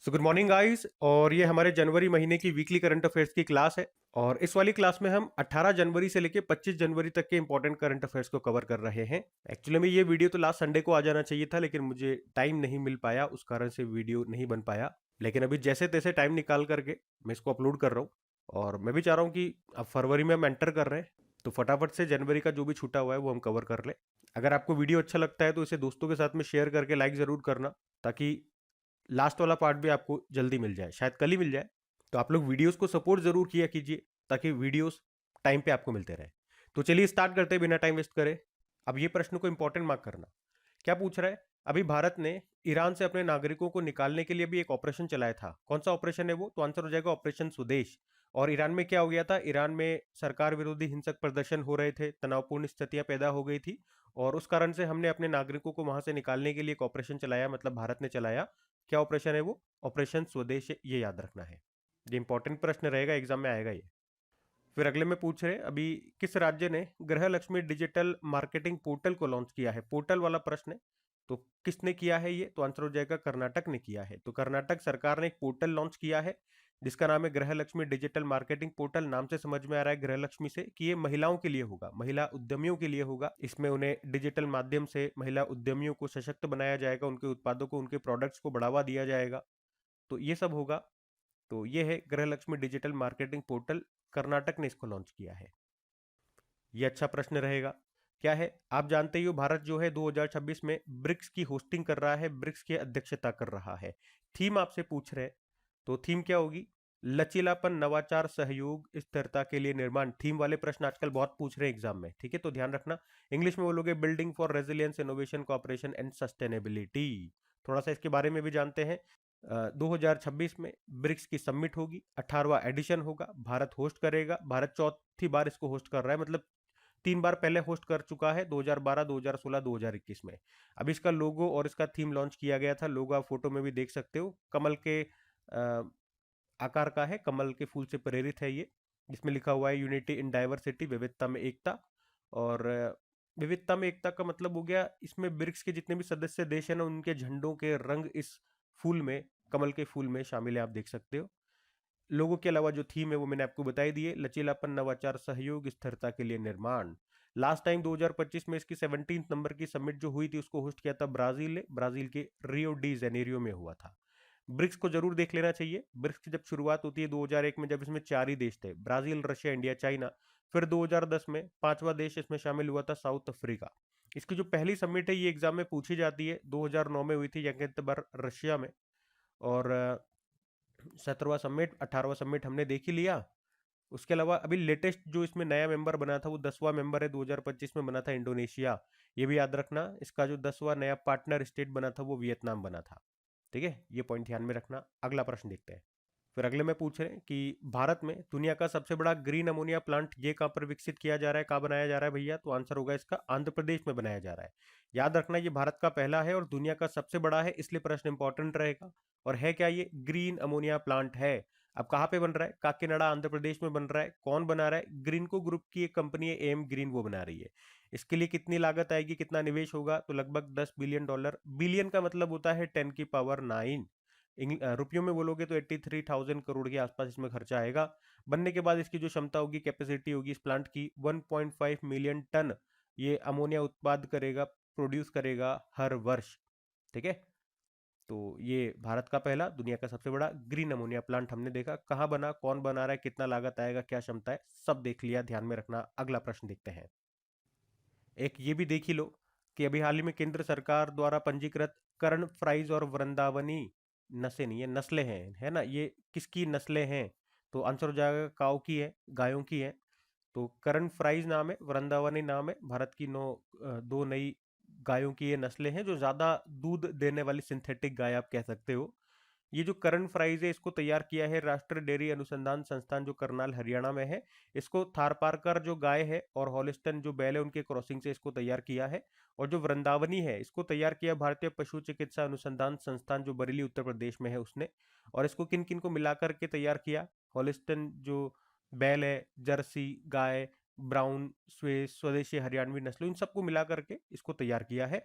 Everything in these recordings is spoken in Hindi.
So good morning guys. और ये हमारे जनवरी महीने की वीकली करंट अफेयर्स की क्लास है। और इस वाली क्लास में हम 18 जनवरी से लेके 25 जनवरी तक के इंपॉर्टेंट करंट अफेयर्स को कवर कर रहे हैं। एक्चुअली में ये वीडियो तो लास्ट संडे को आ जाना चाहिए था, लेकिन मुझे टाइम नहीं मिल पाया, उस कारण से वीडियो नहीं बन पाया। लेकिन अभी जैसे तैसे टाइम निकाल करके मैं इसको अपलोड कर रहा हूँ। और मैं भी चाह रहा हूँ कि अब फरवरी में हम एंटर कर रहे हैं, तो फटाफट से जनवरी का जो भी छूटा हुआ है वो हम कवर कर ले। अगर आपको वीडियो अच्छा लगता है तो इसे दोस्तों के साथ में शेयर करके लाइक ज़रूर करना, ताकि लास्ट वाला पार्ट भी आपको जल्दी मिल जाए, शायद कल ही मिल जाए। तो आप लोग वीडियोस को सपोर्ट जरूर किया कीजिए, ताकि वीडियोस टाइम पे आपको मिलते रहे। तो चलिए स्टार्ट करते हैं बिना टाइम वेस्ट करे। अब ये प्रश्न को इंपॉर्टेंट मार्क करना। क्या पूछ रहा है? अभी भारत ने ईरान से अपने नागरिकों को निकालने के लिए भी एक ऑपरेशन चलाया था। कौन सा ऑपरेशन है वो? तो आंसर हो जाएगा ऑपरेशन स्वदेश। और ईरान में क्या हो गया था? ईरान में सरकार विरोधी हिंसक प्रदर्शन हो रहे थे, तनावपूर्ण स्थितियां पैदा हो गई थी, और उस कारण से हमने अपने नागरिकों को वहां से निकालने के लिए एक ऑपरेशन चलाया, मतलब भारत ने चलाया। क्या ऑपरेशन है वो? ऑपरेशन स्वदेश, ये याद रखना है। ये इंपॉर्टेंट प्रश्न रहेगा, एग्जाम में आएगा ये। फिर अगले में पूछ रहे अभी, किस राज्य ने गृह लक्ष्मी डिजिटल मार्केटिंग पोर्टल को लॉन्च किया है? पोर्टल वाला प्रश्न है। तो किसने किया है ये? तो आंसर हो जाएगा कर्नाटक ने किया है। तो कर्नाटक सरकार ने एक पोर्टल लॉन्च किया है जिसका नाम है गृह लक्ष्मी डिजिटल मार्केटिंग पोर्टल। नाम से समझ में आ रहा है गृह लक्ष्मी से कि ये महिलाओं के लिए होगा, महिला उद्यमियों के लिए होगा। इसमें उन्हें डिजिटल माध्यम से महिला उद्यमियों को सशक्त बनाया जाएगा, उनके उत्पादों को, उनके प्रोडक्ट्स को बढ़ावा दिया जाएगा। तो ये सब होगा। तो ये है गृह Lakshmi digital marketing portal, Karnataka ने इसको लॉन्च किया है। ये अच्छा प्रश्न रहेगा। क्या है? आप जानते ही हो, भारत जो है 2026 में ब्रिक्स की होस्टिंग कर रहा है, ब्रिक्स की अध्यक्षता कर रहा है। थीम आपसे पूछ रहे हैं, तो थीम क्या होगी? लचीलापन, नवाचार, सहयोग, स्थिरता के लिए निर्माण। थीम वाले प्रश्न आजकल बहुत पूछ रहे हैं एग्जाम में, ठीक है? तो ध्यान रखना। इंग्लिश में बोलोगे building for resilience, innovation, cooperation and sustainability. थोड़ा सा इसके बारे में भी जानते हैं। 2026 में ब्रिक्स की समिट होगी, 18वां एडिशन होगा, भारत होस्ट करेगा। भारत चौथी बार इसको होस्ट कर रहा है, मतलब 3 बार पहले होस्ट कर चुका है, 2012, 2016, 2021 में। अब इसका लोगो और इसका थीम लॉन्च किया गया था। लोगो आप फोटो में भी देख सकते हो, कमल के आकार का है, कमल के फूल से प्रेरित है ये। जिसमें लिखा हुआ है यूनिटी इन डाइवर्सिटी, विविधता में एकता। और विविधता में एकता का मतलब हो गया, इसमें ब्रिक्स के जितने भी सदस्य देश है ना, उनके झंडों के रंग इस फूल में, कमल के फूल में शामिल है, आप देख सकते हो। लोगों के अलावा जो थीम है वो मैंने आपको बताई दी है, लचीलापन, नवाचार, सहयोग, स्थिरता के लिए निर्माण। लास्ट टाइम 2025 में इसकी 17 नंबर की समिट जो हुई थी, उसको होस्ट किया था ब्राजील ने, ब्राजील के रियो डी जेनेरियो में हुआ था। ब्रिक्स को जरूर देख लेना चाहिए। ब्रिक्स की जब शुरुआत होती है 2001 में, जब इसमें 4 ही देश थे, ब्राजील, रशिया, इंडिया, चाइना। फिर 2010 में 5वां देश इसमें शामिल हुआ था, साउथ अफ्रीका। इसकी जो पहली समिट है ये एग्जाम में पूछी जाती है, 2009 में हुई थी यंगेंटबर्ग, रशिया में। और 17वां समिट, 18वां समिट हमने देख ही लिया। उसके अलावा अभी लेटेस्ट जो इसमें नया मेंबर बना था वो 10वां मेंबर है, 2025 में बना था, इंडोनेशिया। ये भी याद रखना। इसका जो 10वां नया पार्टनर स्टेट बना था वो वियतनाम बना था। ठीक है, ये पॉइंट ध्यान में रखना। अगला प्रश्न देखते हैं। फिर अगले में पूछ रहे हैं कि भारत में दुनिया का सबसे बड़ा ग्रीन अमोनिया प्लांट ये कहाँ पर विकसित किया जा रहा है, कहाँ बनाया जा रहा है भैया? तो आंसर होगा इसका आंध्र प्रदेश में बनाया जा रहा है। याद रखना, ये भारत का पहला है और दुनिया का सबसे बड़ा है, इसलिए प्रश्न इंपॉर्टेंट रहेगा। और है क्या ये? ग्रीन अमोनिया प्लांट है। अब कहाँ पे बन रहा है? काकीनाडा, आंध्र प्रदेश में बन रहा है। कौन बना रहा है? ग्रीनको ग्रुप की एक कंपनी है, एम ग्रीन, वो बना रही है। इसके लिए कितनी लागत आएगी, कितना निवेश होगा? तो लगभग $10 बिलियन। बिलियन का मतलब होता है 10 की पावर 9। रुपयों में बोलोगे तो 83,000 करोड़ के आसपास इसमें खर्चा आएगा। बनने के बाद इसकी जो क्षमता होगी, कैपेसिटी होगी इस प्लांट की, 1.5 मिलियन टन ये अमोनिया उत्पाद करेगा, प्रोड्यूस करेगा हर वर्ष। ठीक है, तो ये भारत का पहला, दुनिया का सबसे बड़ा ग्रीन अमोनिया प्लांट हमने देखा। कहाँ बना, कौन बना रहा है, कितना लागत आएगा, क्या क्षमता है, सब देख लिया, ध्यान में रखना। अगला प्रश्न देखते हैं। एक ये भी देख ही लो कि अभी हाल ही में केंद्र सरकार द्वारा पंजीकृत कर्ण फ्राइज और वृंदावनी, नसें नहीं है, नस्लें हैं, है ना, ये किसकी नस्लें हैं? तो आंसर हो जाएगा काऊ की है, गायों की है। तो करण फ्राइज नाम है, वृंदावनी नाम है। भारत की दो नई गायों की ये नस्लें हैं, जो ज्यादा दूध देने वाली सिंथेटिक गाय आप कह सकते हो। ये जो करण फ्राइज है, इसको तैयार किया है राष्ट्रीय डेयरी अनुसंधान संस्थान, जो करनाल, हरियाणा में है। इसको थारपारकर जो गाय है और हॉलिस्टन जो बैल है, उनके क्रॉसिंग से इसको तैयार किया है। और जो वृंदावनी है, इसको तैयार किया भारतीय पशु चिकित्सा अनुसंधान संस्थान, जो बरेली, उत्तर प्रदेश में है, उसने। और इसको किन किन को मिलाकर के तैयार किया? हॉलिस्टन जो बैल है, जर्सी गाय, ब्राउन, स्वदेशी, हरियाणवी नस्ल, इन सबको मिला करके इसको तैयार किया है।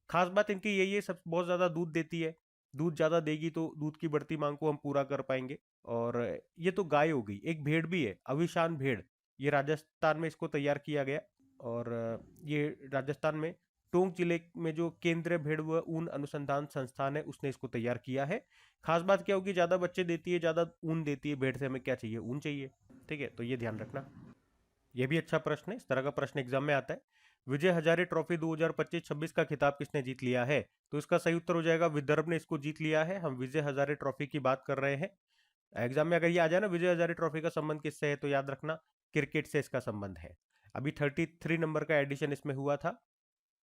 खास बात इनकी यही है, सब बहुत ज्यादा दूध देती है। दूध ज़्यादा देगी तो दूध की बढ़ती मांग को हम पूरा कर पाएंगे। और ये तो गाय हो गई। एक भेड़ भी है, अविशान भेड़, ये राजस्थान में इसको तैयार किया गया। और ये राजस्थान में टोंक जिले में जो केंद्रीय भेड़ व ऊन अनुसंधान संस्थान है उसने इसको तैयार किया है। खास बात क्या होगी, ज्यादा बच्चे देती है, ज्यादा ऊन देती है। भेड़ से हमें क्या चाहिए? ऊन चाहिए। ठीक है, तो ये ध्यान रखना। ये भी अच्छा प्रश्न है, इस तरह का प्रश्न एग्जाम में आता है। विजय हजारे ट्रॉफी 2025-26 का खिताब किसने जीत लिया है? तो इसका सही उत्तर हो जाएगा विदर्भ ने इसको जीत लिया है। हम विजय हजारे ट्रॉफी की बात कर रहे हैं। एग्जाम में अगर ये आ जाए ना विजय हजारे ट्रॉफी का संबंध किससे है, तो याद रखना क्रिकेट से इसका संबंध है। अभी 33 नंबर का एडिशन इसमें हुआ था।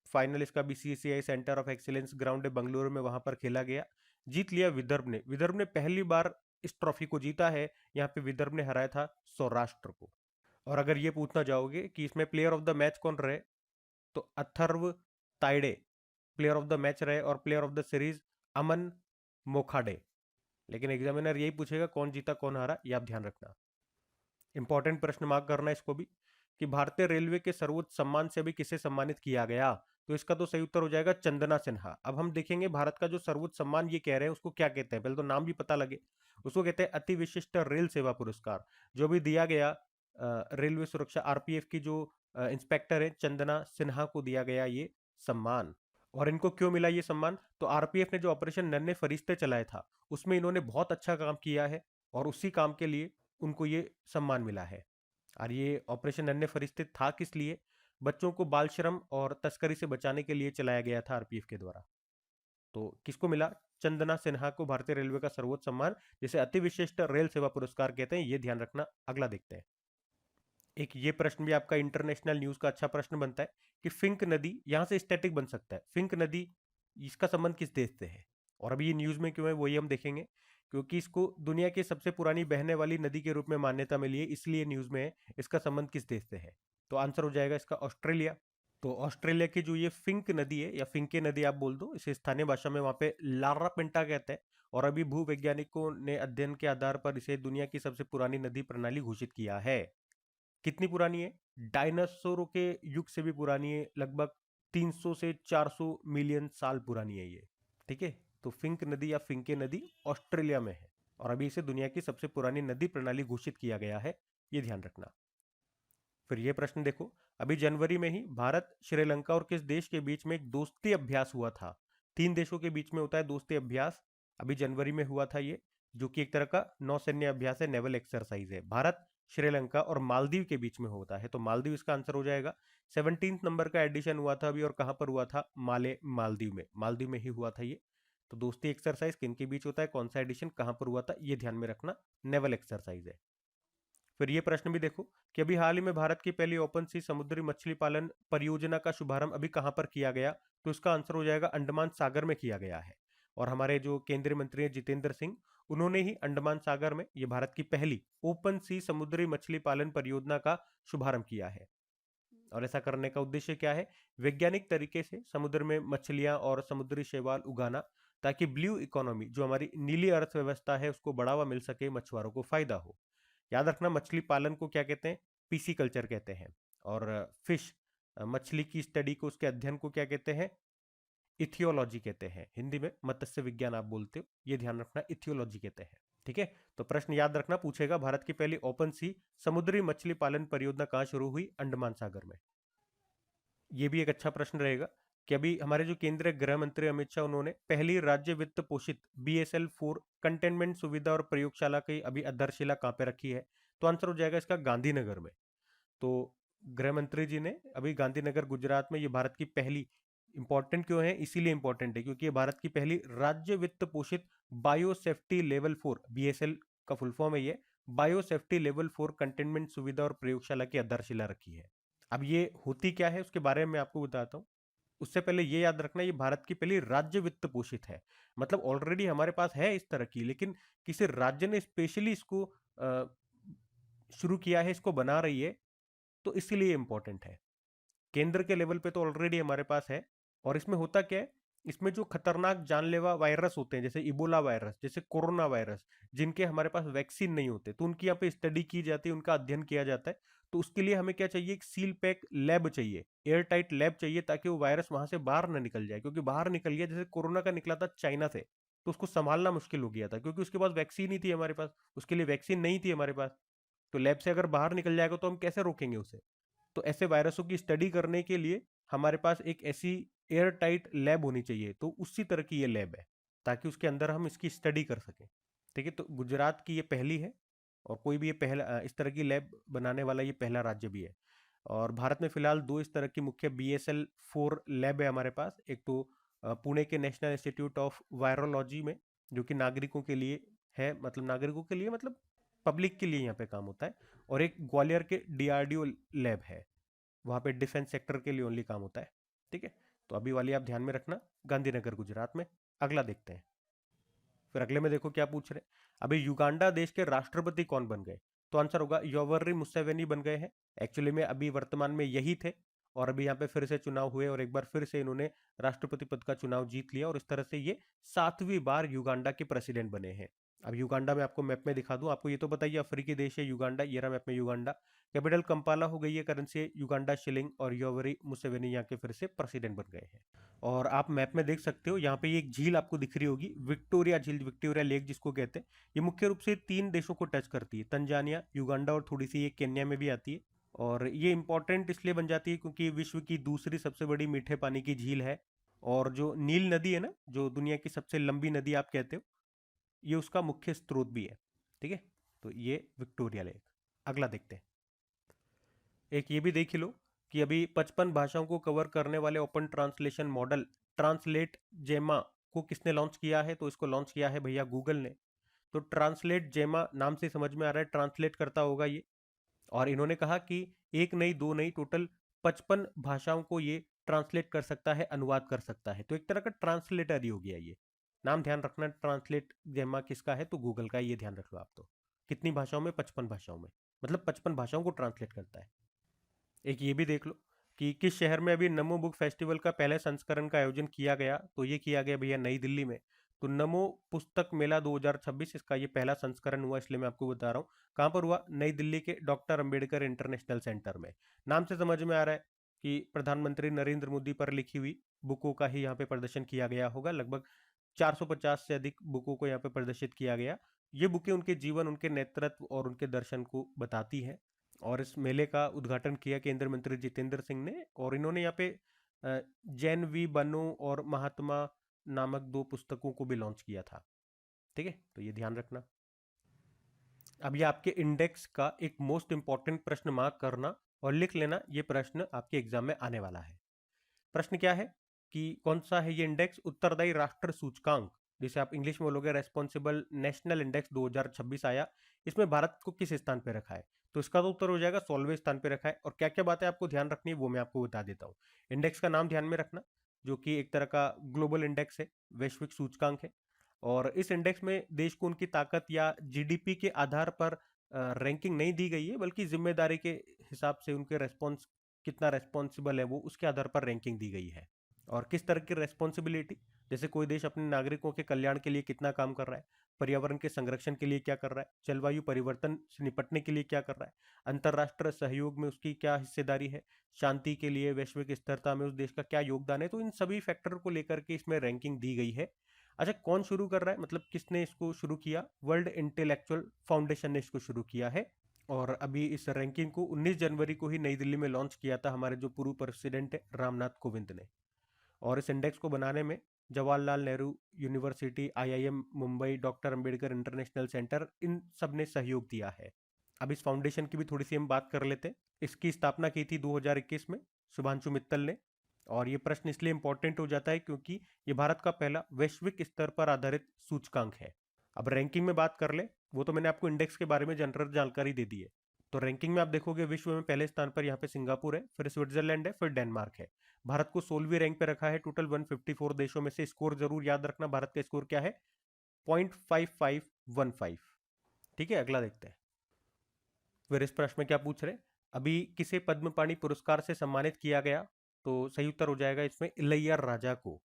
फाइनल इसका BCCI centre of excellence ground है बंगलुरु में, वहां पर खेला गया। जीत लिया विदर्भ ने। विदर्भ ने पहली बार इस ट्रॉफी को जीता है। यहाँ पे विदर्भ ने हराया था सौराष्ट्र को। और अगर ये पूछना चाहोगे कि इसमें प्लेयर ऑफ द मैच कौन रहे, तो Atharva Taide player of the match रहे, और प्लेयर ऑफ द सीरीज अमन मोखाडे। लेकिन एग्जामिनर यही पूछेगा कौन जीता कौन हारा, ये आप ध्यान रखना। इंपॉर्टेंट प्रश्न मार्क करना इसको भी, कि भारतीय रेलवे के सर्वोच्च सम्मान से अभी किसे सम्मानित किया गया? तो इसका तो सही उत्तर हो जाएगा चंदना सिन्हा। अब हम देखेंगे भारत का जो सर्वोच्च सम्मान ये कह रहे हैं उसको क्या कहते हैं, पहले तो नाम भी पता लगे। उसको कहते हैं अति विशिष्ट रेल सेवा पुरस्कार। जो भी दिया गया रेलवे सुरक्षा आरपीएफ की जो इंस्पेक्टर है चंदना सिन्हा को दिया गया ये सम्मान। और इनको क्यों मिला ये सम्मान? तो आरपीएफ ने जो ऑपरेशन नन्हे फरिश्ते चलाया था उसमें इन्होंने बहुत अच्छा काम किया है, और उसी काम के लिए उनको ये सम्मान मिला है। और ये ऑपरेशन नन्हे फरिश्ते था किस लिए? बच्चों को बाल श्रम और तस्करी से बचाने के लिए चलाया गया था आरपीएफ के द्वारा। तो किसको मिला? चंदना सिन्हा को भारतीय रेलवे का सर्वोच्च सम्मान, जिसे अति विशिष्ट रेल सेवा पुरस्कार कहते हैं। ये ध्यान रखना। अगला देखते हैं। एक ये प्रश्न भी आपका इंटरनेशनल न्यूज का अच्छा प्रश्न बनता है कि फिंक नदी, यहां से स्टैटिक बन सकता है, फिंक नदी इसका संबंध किस देश से है? और अभी ये न्यूज में क्यों है वही हम देखेंगे। क्योंकि इसको दुनिया की सबसे पुरानी बहने वाली नदी के रूप में मान्यता मिली है, इसलिए न्यूज में है। इसका संबंध किस देश से है? तो आंसर हो जाएगा इसका ऑस्ट्रेलिया। तो ऑस्ट्रेलिया की जो ये फिंक नदी है, या फिंके नदी आप बोल दो, इसे स्थानीय भाषा में वहां पे लारा पेंटा कहते हैं। और अभी भूवैज्ञानिकों ने अध्ययन के आधार पर इसे दुनिया की सबसे पुरानी नदी प्रणाली घोषित किया है। कितनी पुरानी है? डायनासोरों के युग से भी पुरानी है। लगभग 300 से 400 मिलियन साल पुरानी है ये। ठीक है, तो फिंक नदी या फिंके नदी ऑस्ट्रेलिया में है, और अभी इसे दुनिया की सबसे पुरानी नदी प्रणाली घोषित किया गया है। ये ध्यान रखना। फिर ये प्रश्न देखो, अभी जनवरी में ही भारत, श्रीलंका और किस देश के बीच में एक दोस्ती अभ्यास हुआ था? 3 देशों के बीच में होता है दोस्ती अभ्यास। अभी जनवरी में हुआ था ये, जो कि एक तरह का नौसैन्य अभ्यास है, नेवल एक्सरसाइज है। भारत, श्रीलंका और मालदीव के बीच में होता है, तो मालदीव इसका आंसर हो जाएगा। 17 नंबर का एडिशन हुआ था अभी, और कहां पर हुआ था? मालदीव में ही हुआ था ये। तो दोस्ती एक्सरसाइज किन के बीच होता है, कौन सा एडिशन कहां पर हुआ था, ये ध्यान में रखना। नेवल एक्सरसाइज है। फिर ये प्रश्न भी देखो कि अभी हाल ही में भारत की पहली ओपन सी समुद्री मछली पालन परियोजना का शुभारंभ अभी कहां पर किया गया? तो इसका आंसर हो जाएगा अंडमान सागर में किया गया है। और हमारे जो केंद्रीय मंत्री हैं जितेंद्र सिंह, उन्होंने ही अंडमान सागर में ये भारत की पहली ओपन सी समुद्री मछली पालन परियोजना का शुभारंभ किया है। और ऐसा करने का उद्देश्य क्या है? वैज्ञानिक तरीके से समुद्र में मछलियां और समुद्री शैवाल उगाना, ताकि ब्लू इकोनॉमी, जो हमारी नीली अर्थव्यवस्था है, उसको बढ़ावा मिल सके, मछुआरों को फायदा हो। याद रखना, मछली पालन को क्या कहते हैं? पीसी कल्चर कहते हैं। और फिश, मछली की स्टडी को, उसके अध्ययन को क्या कहते हैं? इथियोलॉजी कहते हैं। हिंदी में मत्स्य विज्ञान आप बोलते हो, ये ध्यान रखना, इथियोलॉजी कहते हैं। ठीक है, तो प्रश्न याद रखना पूछेगा, भारत की पहली ओपन सी समुद्री मछली पालन परियोजना कहां शुरू हुई? अंडमान सागर में। ये भी एक अच्छा प्रश्न रहेगा कि अभी हमारे जो केंद्रीय गृह मंत्री अमित शाह, उन्होंने पहली राज्य वित्त पोषित BSL-4 कंटेनमेंट सुविधा और प्रयोगशाला की अभी आधारशिला कहाँ पे रखी है? तो आंसर हो जाएगा इसका गांधीनगर में। तो गृह मंत्री जी ने अभी गांधीनगर गुजरात में, ये भारत की पहली, इंपॉर्टेंट क्यों है? इसीलिए इंपॉर्टेंट है क्योंकि ये भारत की पहली राज्य वित्त पोषित बायोसेफ्टी लेवल 4, BSL का फुल फॉर्म है ये, बायोसेफ्टी लेवल 4 कंटेनमेंट सुविधा और प्रयोगशाला की आधारशिला रखी है। अब ये होती क्या है उसके बारे में आपको बताता हूँ। उससे पहले ये याद रखना, ये भारत की पहली राज्य वित्त पोषित है। मतलब ऑलरेडी हमारे पास है इस तरह की, लेकिन किसी राज्य ने स्पेशली इसको शुरू किया है, इसको बना रही है, तो इसीलिए इंपॉर्टेंट है। केंद्र के लेवल पे तो ऑलरेडी हमारे पास है। और इसमें होता क्या है, इसमें जो खतरनाक जानलेवा वायरस होते हैं, जैसे इबोला वायरस, जैसे कोरोना वायरस, जिनके हमारे पास वैक्सीन नहीं होते, तो उनकी यहाँ पे स्टडी की जाती है, उनका अध्ययन किया जाता है। तो उसके लिए हमें क्या चाहिए? एक सील पैक लैब चाहिए, एयर टाइट लैब चाहिए, ताकि वो वायरस वहां से बाहर ना निकल जाए। क्योंकि बाहर निकल गया, जैसे कोरोना का निकला था चाइना से, तो उसको संभालना मुश्किल हो गया था, क्योंकि उसके पास वैक्सीन ही थी हमारे पास, उसके लिए वैक्सीन नहीं थी हमारे पास। तो लैब से अगर बाहर निकल जाएगा तो हम कैसे रोकेंगे उसे? तो ऐसे वायरसों की स्टडी करने के लिए हमारे पास एक ऐसी एयर टाइट लैब होनी चाहिए, तो उसी तरह की ये लैब है, ताकि उसके अंदर हम इसकी स्टडी कर सकें। ठीक है, तो गुजरात की ये पहली है, और कोई भी ये पहला इस तरह की लैब बनाने वाला ये पहला राज्य भी है। और भारत में फिलहाल दो इस तरह की मुख्य BSL-4 लैब है हमारे पास। एक तो पुणे के नेशनल इंस्टीट्यूट ऑफ वायरोलॉजी में, जो कि नागरिकों के लिए है, मतलब नागरिकों के लिए मतलब पब्लिक के लिए यहाँ पे काम होता है। और एक ग्वालियर के DRDO लैब है, वहाँ पे डिफेंस सेक्टर के लिए ओनली काम होता है। ठीक है, तो अभी वाली आप ध्यान में रखना, गांधीनगर गुजरात में। अगला देखते हैं। फिर अगले में देखो क्या पूछ रहे हैं। अभी युगांडा देश के राष्ट्रपति कौन बन गए? तो आंसर होगा योवरी मुसेवेनी बन गए हैं। एक्चुअली में अभी वर्तमान में यही थे, और अभी यहाँ पे फिर से चुनाव हुए और एक बार फिर से इन्होंने राष्ट्रपति पद का चुनाव जीत लिया, और इस तरह से ये 7वीं बार युगांडा के प्रेसिडेंट बने हैं। अब युगांडा में आपको मैप में दिखा दूं, आपको ये तो बताइए अफ्रीकी देश है युगांडा, ये रहा मैप में युगांडा। कैपिटल कंपाला हो गई है, करेंसी युगांडा शिलिंग, और योवरी मुसेवेनी यहाँ के फिर से प्रेसिडेंट बन गए हैं। और आप मैप में देख सकते हो, यहाँ पे ये एक झील आपको दिख रही होगी, विक्टोरिया झील, विक्टोरिया लेक जिसको कहते हैं। ये मुख्य रूप से 3 देशों को टच करती है, तंजानिया, युगांडा और थोड़ी सी ये केन्या में भी आती है। और ये इंपॉर्टेंट इसलिए बन जाती है क्योंकि विश्व की दूसरी सबसे बड़ी मीठे पानी की झील है। और जो नील नदी है ना, जो दुनिया की सबसे लंबी नदी आप कहते हो, ये उसका मुख्य स्रोत भी है। ठीक है, तो ये विक्टोरिया लेक। अगला देखते हैं। एक ये भी देख लो कि अभी 55 भाषाओं को कवर करने वाले ओपन ट्रांसलेशन मॉडल ट्रांसलेट जेमा को किसने लॉन्च किया है? तो इसको लॉन्च किया है भैया गूगल ने। तो ट्रांसलेट जेमा नाम से समझ में आ रहा है ट्रांसलेट करता होगा ये। और इन्होंने कहा कि एक नहीं दो नहीं, टोटल 55 भाषाओं को ये ट्रांसलेट कर सकता है, अनुवाद कर सकता है। तो एक तरह का ट्रांसलेटर ही हो गया ये। नाम ध्यान रखना, ट्रांसलेट जेमा किसका है? तो गूगल का, ये ध्यान रख लो आप। तो कितनी भाषाओं में? 55 भाषाओं में, मतलब 55 भाषाओं को ट्रांसलेट करता है। एक ये भी देख लो कि किस शहर में अभी नमो बुक फेस्टिवल का पहले संस्करण का आयोजन किया गया? तो ये किया गया भैया नई दिल्ली में। तो नमो पुस्तक मेला 2026, इसका ये पहला संस्करण हुआ, इसलिए मैं आपको बता रहा हूँ। कहाँ पर हुआ? नई दिल्ली के डॉक्टर अंबेडकर इंटरनेशनल सेंटर में। नाम से समझ में आ रहा है कि प्रधानमंत्री नरेंद्र मोदी पर लिखी हुई बुकों का ही यहाँ पे प्रदर्शन किया गया होगा। लगभग 450 से अधिक बुकों को यहाँ पे प्रदर्शित किया गया। ये बुकें उनके जीवन, उनके नेतृत्व और उनके दर्शन को बताती है। और इस मेले का उद्घाटन किया केंद्रीय मंत्री जितेंद्र सिंह ने, और इन्होंने यहाँ पे जैन वी बनो और महात्मा नामक 2 पुस्तकों को भी लॉन्च किया था। ठीक है, तो ये ध्यान रखना। अब ये आपके इंडेक्स का एक मोस्ट इंपॉर्टेंट प्रश्न मार्क करना और लिख लेना, ये प्रश्न आपके एग्जाम में आने वाला है। प्रश्न क्या है कि कौन सा है ये इंडेक्स? उत्तरदायी राष्ट्र सूचकांक, जिसे आप इंग्लिश में बोलोगे रेस्पॉन्सिबल नेशनल इंडेक्स 2026 आया। इसमें भारत को किस स्थान पे रखा है? तो इसका तो उत्तर हो जाएगा 16वें स्थान पे रखा है। और क्या क्या बातें आपको ध्यान रखनी है वो मैं आपको बता देता हूँ। इंडेक्स का नाम ध्यान में रखना, जो कि एक तरह का ग्लोबल इंडेक्स है, वैश्विक सूचकांक है। और इस इंडेक्स में देश को उनकी ताकत या GDP के आधार पर रैंकिंग नहीं दी गई है, बल्कि जिम्मेदारी के हिसाब से उनके रेस्पॉन्स, कितना रेस्पॉन्सिबल है वो, उसके आधार पर रैंकिंग दी गई है। और किस तरह की रेस्पॉन्सिबिलिटी, जैसे कोई देश अपने नागरिकों के कल्याण के लिए कितना काम कर रहा है, पर्यावरण के संरक्षण के लिए क्या कर रहा है, जलवायु परिवर्तन से निपटने के लिए क्या कर रहा है, अंतर्राष्ट्रीय सहयोग में उसकी क्या हिस्सेदारी है, शांति के लिए, वैश्विक स्थिरता में उस देश का क्या योगदान है। तो इन सभी फैक्टर को लेकर के इसमें रैंकिंग दी गई है। अच्छा, कौन शुरू कर रहा है, मतलब किसने इसको शुरू किया? वर्ल्ड इंटेलेक्चुअल फाउंडेशन ने इसको शुरू किया है। और अभी इस रैंकिंग को 19 जनवरी को ही नई दिल्ली में लॉन्च किया था हमारे जो पूर्व प्रेसिडेंट है रामनाथ कोविंद ने। और इस इंडेक्स को बनाने में Jawaharlal Nehru university, IIM Mumbai, doctor Ambedkar international centre, इन सब ने सहयोग दिया है। अब इस फाउंडेशन की भी थोड़ी सी हम बात कर लेते हैं। इसकी स्थापना की थी 2021 में शुभांशु मित्तल ने। और ये प्रश्न इसलिए इंपॉर्टेंट हो जाता है क्योंकि ये भारत का पहला वैश्विक स्तर पर आधारित सूचकांक है। अब रैंकिंग में बात कर ले, वो तो मैंने आपको इंडेक्स के बारे में जनरल जानकारी दे दी है। तो रैंकिंग में आप देखोगे विश्व में पहले स्थान पर यहाँ पे सिंगापुर है, फिर स्विट्जरलैंड है, फिर डेनमार्क है। भारत को 16वीं रैंक पे रखा है टोटल 154 देशों में से। स्कोर जरूर याद रखना, भारत का स्कोर क्या है? 0.5515। ठीक है, अगला देखते हैं। फिर इस प्रश्न में क्या पूछ रहे, अभी किसे पद्म पाणि पुरस्कार से सम्मानित किया गया? तो सही उत्तर हो जाएगा इसमें इलैया राजा को।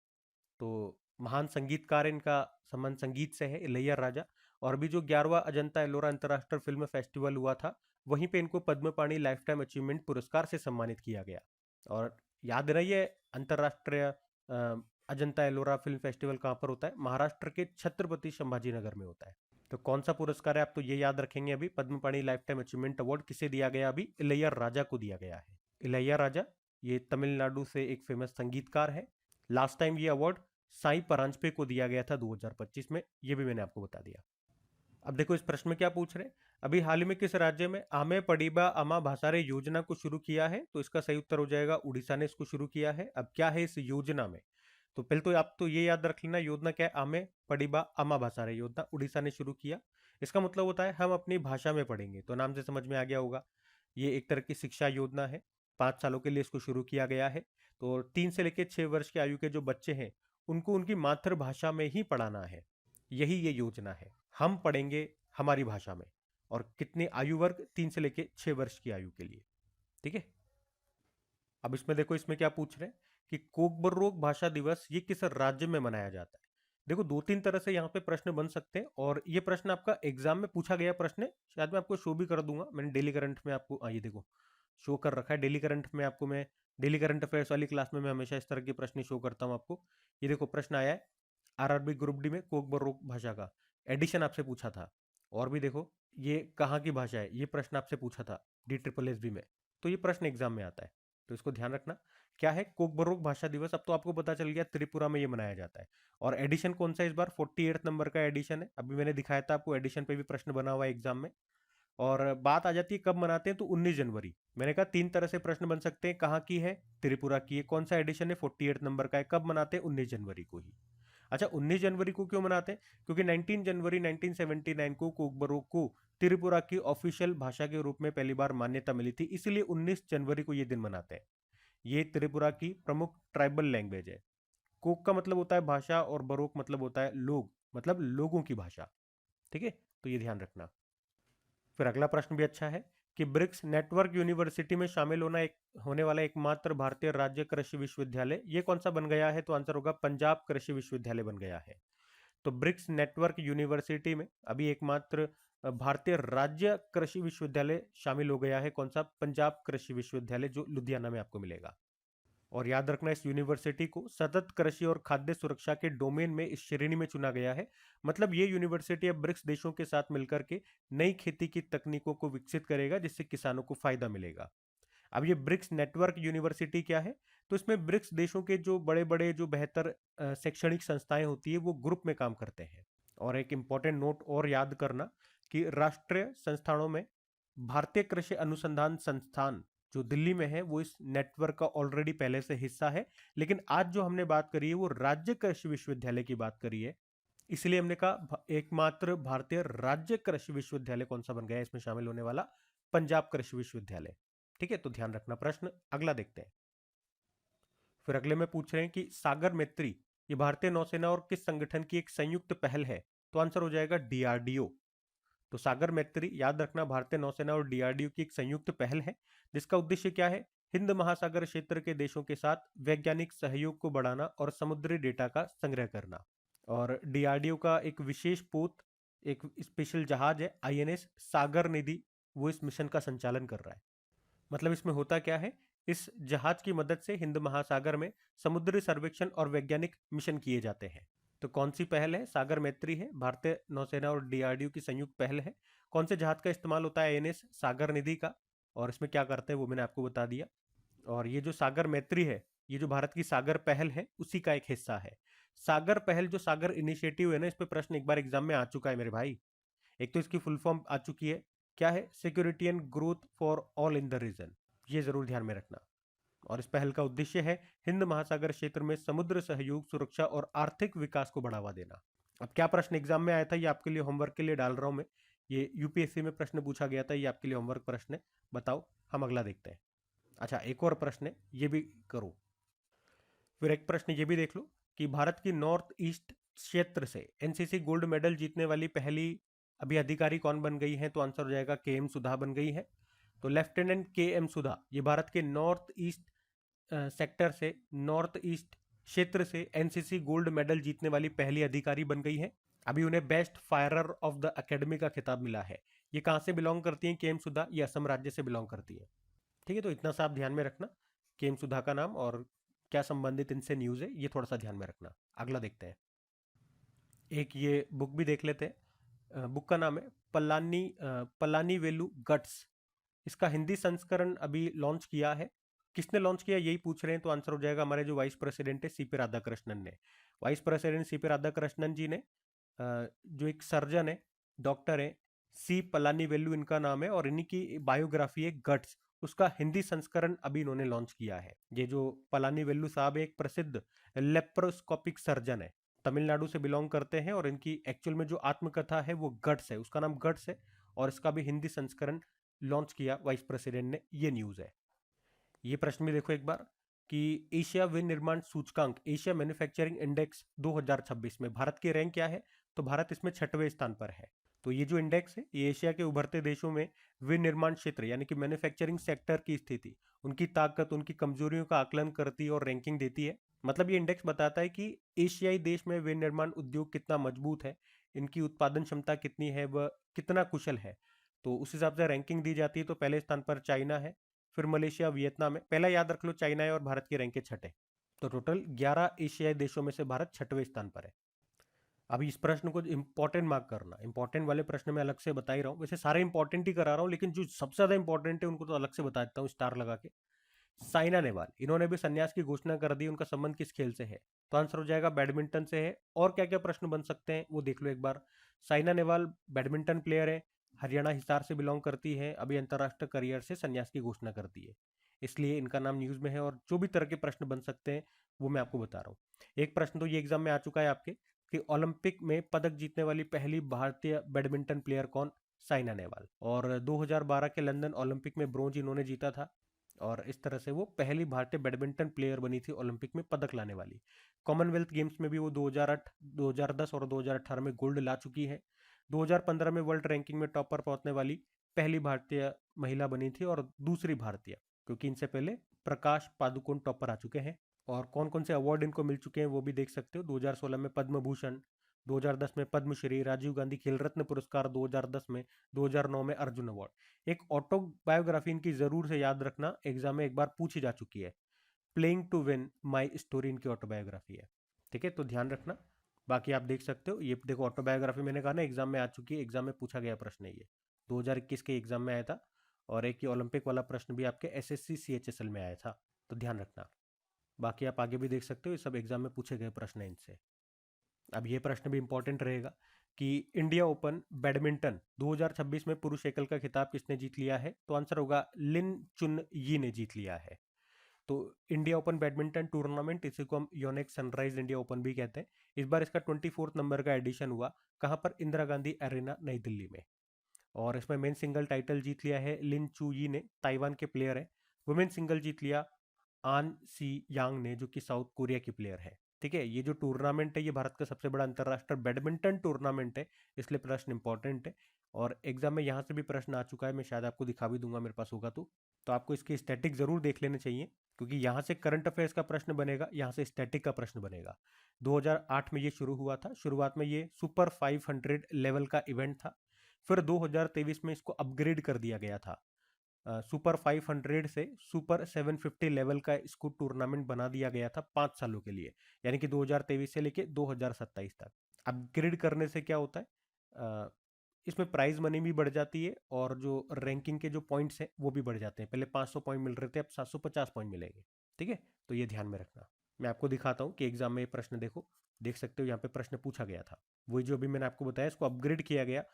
तो महान संगीतकार, इनका संबंध संगीत से है, इलैया राजा। और भी जो 11वां अजंता एलोरा अंतर्राष्ट्रीय फिल्म फेस्टिवल हुआ था, वहीं पे इनको पद्म पाणि लाइफ टाइम अचीवमेंट पुरस्कार से सम्मानित किया गया। और याद रहिए, अंतर्राष्ट्रीय अजंता एलोरा फिल्म फेस्टिवल कहाँ पर होता है? महाराष्ट्र के छत्रपति संभाजीनगर में होता है। तो कौन सा पुरस्कार है आप तो ये याद रखेंगे अभी। Padmapani life time achievement award किसे दिया गया? अभी इलैया राजा को दिया गया है। इलैया राजा ये तमिलनाडु से एक फेमस संगीतकार है। लास्ट टाइम ये अवार्ड साई परांजपे को दिया गया था 2025 में, ये भी मैंने आपको बता दिया। अब देखो इस प्रश्न में क्या पूछ रहे हैं, अभी हाल ही में किस राज्य में आमे पड़ीबा अमा भासारे योजना को शुरू किया है? तो इसका सही उत्तर हो जाएगा उड़ीसा ने इसको शुरू किया है। अब क्या है इस योजना में? तो पहले तो आप तो ये याद रख लेना योजना क्या है, आमे पड़ीबा अमा भासारे योजना उड़ीसा ने शुरू किया। इसका मतलब होता है हम अपनी भाषा में पढ़ेंगे, तो नाम से समझ में आ गया होगा। ये एक तरह की शिक्षा योजना है, 5 सालों के लिए इसको शुरू किया गया है। तो 3 से लेकर 6 वर्ष की आयु के जो बच्चे हैं उनको उनकी मातृभाषा में ही पढ़ाना है, यही ये योजना है। हम पढ़ेंगे हमारी भाषा में। और कितने आयु वर्ग? 3 से लेकर 6 वर्ष की आयु के लिए। ठीक है। अब इसमें देखो इसमें क्या पूछ रहे हैं कि कोकबरोक भाषा दिवस ये किस राज्य में मनाया जाता है? देखो 2-3 तरह से यहाँ पे प्रश्न बन सकते हैं, और ये प्रश्न आपका एग्जाम में पूछा गया प्रश्न है। शायद मैं आपको शो भी कर दूंगा, मैंने डेली करंट में आपको ये देखो शो कर रखा है। डेली करंट में आपको मैं डेली करंट अफेयर्स वाली क्लास में मैं हमेशा इस तरह के प्रश्न शो करता हूँ आपको। ये देखो प्रश्न आया है आरआरबी ग्रुप डी में, कोकबरोक भाषा का एडिशन आपसे पूछा था। और भी देखो ये कहाँ की भाषा है, ये प्रश्न आपसे पूछा था DSSB में। तो ये प्रश्न एग्जाम में आता है, तो इसको ध्यान रखना। क्या है कोकबरोक भाषा दिवस? अब तो आपको पता चल गया त्रिपुरा में ये मनाया जाता है। और एडिशन कौन सा? इस बार 48 नंबर का एडिशन है। अभी मैंने दिखाया था आपको, एडिशन पे भी प्रश्न बना हुआ है एग्जाम में। और बात आ जाती है कब मनाते हैं, तो 19 जनवरी। मैंने कहा 3 तरह से प्रश्न बन सकते हैं, कहाँ की है? त्रिपुरा की है। कौन सा एडिशन है? 48 नंबर का है। कब मनाते हैं? 19 जनवरी को ही। अच्छा 19 जनवरी को क्यों मनाते हैं? क्योंकि 19 जनवरी 1979 को कोकबरोक को त्रिपुरा की ऑफिशियल भाषा के रूप में पहली बार मान्यता मिली थी, इसलिए 19 जनवरी को ये दिन मनाते हैं। ये त्रिपुरा की प्रमुख ट्राइबल लैंग्वेज है। कोक का मतलब होता है भाषा, और बरोक मतलब होता है लोग, मतलब लोगों की भाषा। ठीक है, तो ये ध्यान रखना। फिर अगला प्रश्न भी अच्छा है कि ब्रिक्स नेटवर्क यूनिवर्सिटी में शामिल होने वाला एकमात्र भारतीय राज्य कृषि विश्वविद्यालय ये कौन सा बन गया है? तो आंसर होगा पंजाब कृषि विश्वविद्यालय बन गया है। तो ब्रिक्स नेटवर्क यूनिवर्सिटी में अभी एकमात्र भारतीय राज्य कृषि विश्वविद्यालय शामिल हो गया है। कौन सा? पंजाब कृषि विश्वविद्यालय, जो लुधियाना में आपको मिलेगा। और याद रखना इस यूनिवर्सिटी को सतत कृषि और खाद्य सुरक्षा के डोमेन में इस श्रेणी में चुना गया है। मतलब ये यूनिवर्सिटी अब ब्रिक्स देशों के साथ मिलकर के नई खेती की तकनीकों को विकसित करेगा, जिससे किसानों को फायदा मिलेगा। अब ये ब्रिक्स नेटवर्क यूनिवर्सिटी क्या है? तो इसमें ब्रिक्स देशों के जो बड़े बड़े जो बेहतर शैक्षणिक संस्थाएं होती है वो ग्रुप में काम करते हैं। और एक इंपॉर्टेंट नोट और याद करना कि राष्ट्रीय संस्थानों में भारतीय कृषि अनुसंधान संस्थान जो दिल्ली में है वो इस नेटवर्क का ऑलरेडी पहले से हिस्सा है। लेकिन आज जो हमने बात करी है वो राज्य कृषि विश्वविद्यालय की बात करी है, इसलिए हमने कहा एकमात्र भारतीय राज्य कृषि विश्वविद्यालय कौन सा बन गया है इसमें शामिल होने वाला? पंजाब कृषि विश्वविद्यालय। ठीक है, तो ध्यान रखना। प्रश्न अगला देखते हैं। फिर अगले में पूछ रहे हैं कि सागर मैत्री ये भारतीय नौसेना और किस संगठन की एक संयुक्त पहल है? तो आंसर हो जाएगा DRDO। तो सागर मैत्री याद रखना भारतीय नौसेना और DRDO की एक संयुक्त पहल है, जिसका उद्देश्य क्या है? हिंद महासागर क्षेत्र के देशों के साथ वैज्ञानिक सहयोग को बढ़ाना और समुद्री डेटा का संग्रह करना। और DRDO का एक विशेष पोत, एक स्पेशल जहाज है INS सागर निधि, वो इस मिशन का संचालन कर रहा है। मतलब इसमें होता क्या है, इस जहाज की मदद से हिंद महासागर में समुद्री सर्वेक्षण और वैज्ञानिक मिशन किए जाते हैं। तो कौन सी पहल है? सागर मैत्री है, भारतीय नौसेना और DRDO की संयुक्त पहल है। कौन से जहाज का इस्तेमाल होता है? INS सागर निधि का। और इसमें क्या करते हैं वो मैंने आपको बता दिया। और ये जो सागर मैत्री है, ये जो भारत की सागर पहल है उसी का एक हिस्सा है। सागर पहल जो सागर इनिशिएटिव है ना, इस पे प्रश्न एक बार एग्जाम में आ चुका है मेरे भाई। एक तो इसकी फुल फॉर्म आ चुकी है, क्या है? Security and growth for all in the region. ये जरूर ध्यान में रखना। और इस पहल का उद्देश्य है हिंद महासागर क्षेत्र में समुद्र सहयोग, सुरक्षा और आर्थिक विकास को बढ़ावा देना। अब क्या प्रश्न एग्जाम में आया था, ये आपके लिए होमवर्क के लिए डाल रहा हूं मैं। ये UPSC में प्रश्न पूछा गया था, ये आपके लिए होमवर्क प्रश्न है। बताओ, हम अगला देखते हैं। अच्छा एक और प्रश्न है, ये भी करो। फिर एक प्रश्न ये भी देख लो कि भारत की नॉर्थ ईस्ट क्षेत्र से NCC गोल्ड मेडल जीतने वाली पहली अभी अधिकारी कौन बन गई है? तो आंसर हो जाएगा KM सुधा बन गई है। तो लेफ्टिनेंट KM सुधा ये भारत के नॉर्थ ईस्ट सेक्टर से, नॉर्थ ईस्ट क्षेत्र से NCC गोल्ड मेडल जीतने वाली पहली अधिकारी बन गई है। अभी उन्हें best firer of the academy का खिताब मिला है। ये कहाँ से बिलोंग करती हैं KM सुधा? ये असम राज्य से बिलोंग करती है। ठीक है, तो इतना सा आप ध्यान में रखना KM सुधा का नाम और क्या संबंधित इनसे न्यूज है, ये थोड़ा सा ध्यान में रखना। अगला देखते हैं, एक ये बुक भी देख लेते हैं। बुक का नाम है पलानी वेलु गट्स। इसका हिंदी संस्करण अभी लॉन्च किया है। किसने लॉन्च किया यही पूछ रहे हैं, तो आंसर हो जाएगा हमारे जो वाइस प्रेसिडेंट है सीपी राधाकृष्णन ने। वाइस प्रेसिडेंट सीपी राधाकृष्णन जी ने जो एक सर्जन है, डॉक्टर है, सी पलानी वेल्लू इनका नाम है, और इन्हीं की बायोग्राफी है गट्स, उसका हिंदी संस्करण अभी इन्होंने लॉन्च किया है। ये जो पलानी वेल्लू साहब एक प्रसिद्ध लेप्रोस्कोपिक सर्जन है, तमिलनाडु से बिलोंग करते हैं, और इनकी एक्चुअल में जो आत्मकथा है वो गट्स है, उसका नाम गट्स है, और इसका भी हिंदी संस्करण लॉन्च किया वाइस प्रेसिडेंट ने, ये न्यूज है। ये प्रश्न भी देखो एक बार कि एशिया विनिर्माण सूचकांक, एशिया मैन्युफैक्चरिंग इंडेक्स 2026 में भारत की रैंक क्या है, तो भारत इसमें 6वें स्थान पर है। तो ये जो इंडेक्स है ये एशिया के उभरते देशों में विनिर्माण क्षेत्र यानी कि मैन्युफैक्चरिंग सेक्टर की स्थिति, उनकी ताकत, उनकी कमजोरियों का आकलन करती है और रैंकिंग देती है। मतलब ये इंडेक्स बताता है कि एशियाई देश में विनिर्माण उद्योग कितना मजबूत है, इनकी उत्पादन क्षमता कितनी है, वह कितना कुशल है। तो उस हिसाब से रैंकिंग दी जाती है। तो पहले स्थान पर चाइना है, फिर मलेशिया, वियतनाम है। पहला याद रख लो चाइना है, और भारत की रैंक है 6। तो टोटल 11 एशियाई देशों में से भारत 6वें स्थान पर है। अभी इस प्रश्न को इंपॉर्टेंट मार्क करना, इंपॉर्टेंट वाले प्रश्न मैं अलग से बता ही रहा हूँ, वैसे सारे इंपॉर्टेंट ही करा रहा हूँ, लेकिन जो सबसे ज्यादा इंपॉर्टेंट है उनको तो अलग से बता देता हूँ स्टार लगा के। साइना नेहवाल, इन्होंने भी संन्यास की घोषणा कर दी, उनका संबंध किस खेल से है, तो आंसर हो जाएगा बैडमिंटन से है। और क्या क्या प्रश्न बन सकते हैं वो देख लो एक बार। साइना नेहवाल बैडमिंटन प्लेयर है, हरियाणा हिसार से बिलोंग करती है, अभी अंतरराष्ट्रीय करियर से संन्यास की घोषणा करती है, इसलिए इनका नाम न्यूज में है। और जो भी तरह के प्रश्न बन सकते हैं वो मैं आपको बता रहा हूँ। एक प्रश्न तो ये एग्जाम में आ चुका है आपके कि ओलंपिक में पदक जीतने वाली पहली भारतीय बैडमिंटन प्लेयर कौन, साइना नेहवाल। और 2012 के लंदन ओलंपिक में ब्रोंज इन्होंने जीता था, और इस तरह से वो पहली भारतीय बैडमिंटन प्लेयर बनी थी ओलंपिक में पदक लाने वाली। कॉमनवेल्थ गेम्स में भी वो 2008, 2010 और 2018 में गोल्ड ला चुकी है। 2015 में वर्ल्ड रैंकिंग में टॉप पर पहुंचने वाली पहली भारतीय महिला बनी थी, और दूसरी भारतीय, क्योंकि इनसे पहले प्रकाश पादुकोण टॉप पर आ चुके हैं। और कौन कौन से अवार्ड इनको मिल चुके हैं वो भी देख सकते हो। 2016 में पद्म भूषण, 2010 में पद्मश्री, राजीव गांधी खेल रत्न पुरस्कार 2010 में, 2009 में अर्जुन अवार्ड। एक ऑटोबायोग्राफी इनकी जरूर से याद रखना, एग्जाम में एक बार पूछी जा चुकी है, playing to win my story इनकी ऑटोबायोग्राफी है। ठीक है, तो ध्यान रखना। बाकी आप देख सकते हो, ये देखो ऑटोबायोग्राफी मैंने कहा ना एग्जाम में आ चुकी है, एग्जाम में पूछा गया प्रश्न है ये, 2021 के एग्जाम में आया था। और एक ये ओलंपिक वाला प्रश्न भी आपके एसएससी सीएचएसएल में आया था, तो ध्यान रखना। बाकी आप आगे भी देख सकते हो, ये सब एग्जाम में पूछे गए प्रश्न है इनसे। अब ये प्रश्न भी इंपॉर्टेंट रहेगा कि इंडिया ओपन बैडमिंटन 2026 में पुरुष एकल का खिताब किसने जीत लिया है, तो आंसर होगा लिन चुन यी ने जीत लिया है। तो इंडिया ओपन बैडमिंटन टूर्नामेंट, इसी को हम योनेक्स सनराइज इंडिया ओपन भी कहते हैं, इस बार इसका 24 नंबर का एडिशन हुआ। कहां पर, इंदिरा गांधी एरेना नई दिल्ली में। और इसमें मेन सिंगल टाइटल जीत लिया है लिन चू यी ने, ताइवान के प्लेयर है। वुमेन सिंगल जीत लिया आन सी यांग ने, जो कि साउथ कोरिया की प्लेयर है। ठीक है, ये जो टूर्नामेंट है ये भारत का सबसे बड़ा अंतरराष्ट्रीय बैडमिंटन टूर्नामेंट है, इसलिए प्रश्न इंपॉर्टेंट है। और एग्जाम में यहाँ से भी प्रश्न आ चुका है, मैं शायद आपको दिखा भी दूंगा मेरे पास होगा तो आपको इसके स्टैटिक जरूर देख लेने चाहिए, क्योंकि यहाँ से करंट अफेयर्स का प्रश्न बनेगा, यहाँ से स्टैटिक का प्रश्न बनेगा। 2008 में ये शुरू हुआ था, शुरुआत में ये सुपर 500 लेवल का इवेंट था, फिर 2023 में इसको अपग्रेड कर दिया गया था। सुपर 500 से सुपर 750 लेवल का इसको टूर्नामेंट बना दिया गया था 5 सालों के लिए, यानी कि 2023 से लेके 2027 तक। अपग्रेड करने से क्या होता है, इसमें प्राइज मनी भी बढ़ जाती है, और जो रैंकिंग के जो पॉइंट्स हैं वो भी बढ़ जाते हैं। पहले 500 पॉइंट मिल रहे थे, अब 750 पॉइंट मिलेंगे। ठीक है, तो ये ध्यान में रखना। मैं आपको दिखाता हूँ कि एग्जाम में ये प्रश्न देखो, देख सकते हो यहाँ पे प्रश्न पूछा गया था, वही जो अभी मैंने आपको बताया, इसको अपग्रेड किया गया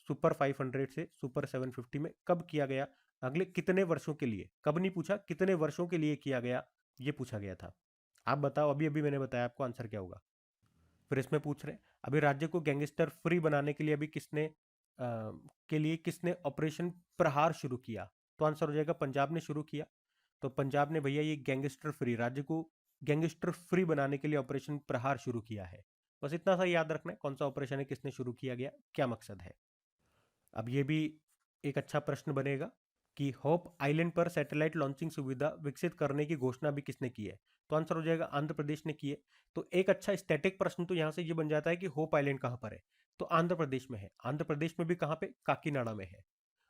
सुपर 500 से सुपर 750 में। कब किया गया, अगले कितने वर्षों के लिए, कब नहीं पूछा, कितने वर्षों के लिए किया गया, ये पूछा गया था। आप बताओ, अभी अभी मैंने बताया आपको, आंसर क्या होगा। फिर इसमें पूछ रहे अभी राज्य को गैंगस्टर फ्री बनाने के लिए अभी किसने ऑपरेशन प्रहार शुरू किया, तो आंसर हो जाएगा पंजाब ने शुरू किया। तो पंजाब ने भैया ये गैंगस्टर फ्री, राज्य को गैंगस्टर फ्री बनाने के लिए ऑपरेशन प्रहार शुरू किया है। बस इतना सा याद रखना है, कौन सा ऑपरेशन है, किसने शुरू किया गया, क्या मकसद है। अब ये भी एक अच्छा प्रश्न बनेगा कि होप आइलैंड पर सैटेलाइट लॉन्चिंग सुविधा विकसित करने की घोषणा भी किसने की है, तो आंसर हो जाएगा आंध्र प्रदेश ने की है। तो एक अच्छा स्टैटिक प्रश्न तो यहां से ये बन जाता है कि होप आइलैंड कहां पर है, तो आंध्र प्रदेश में है। आंध्र प्रदेश में भी कहां पे, काकीनाडा में है।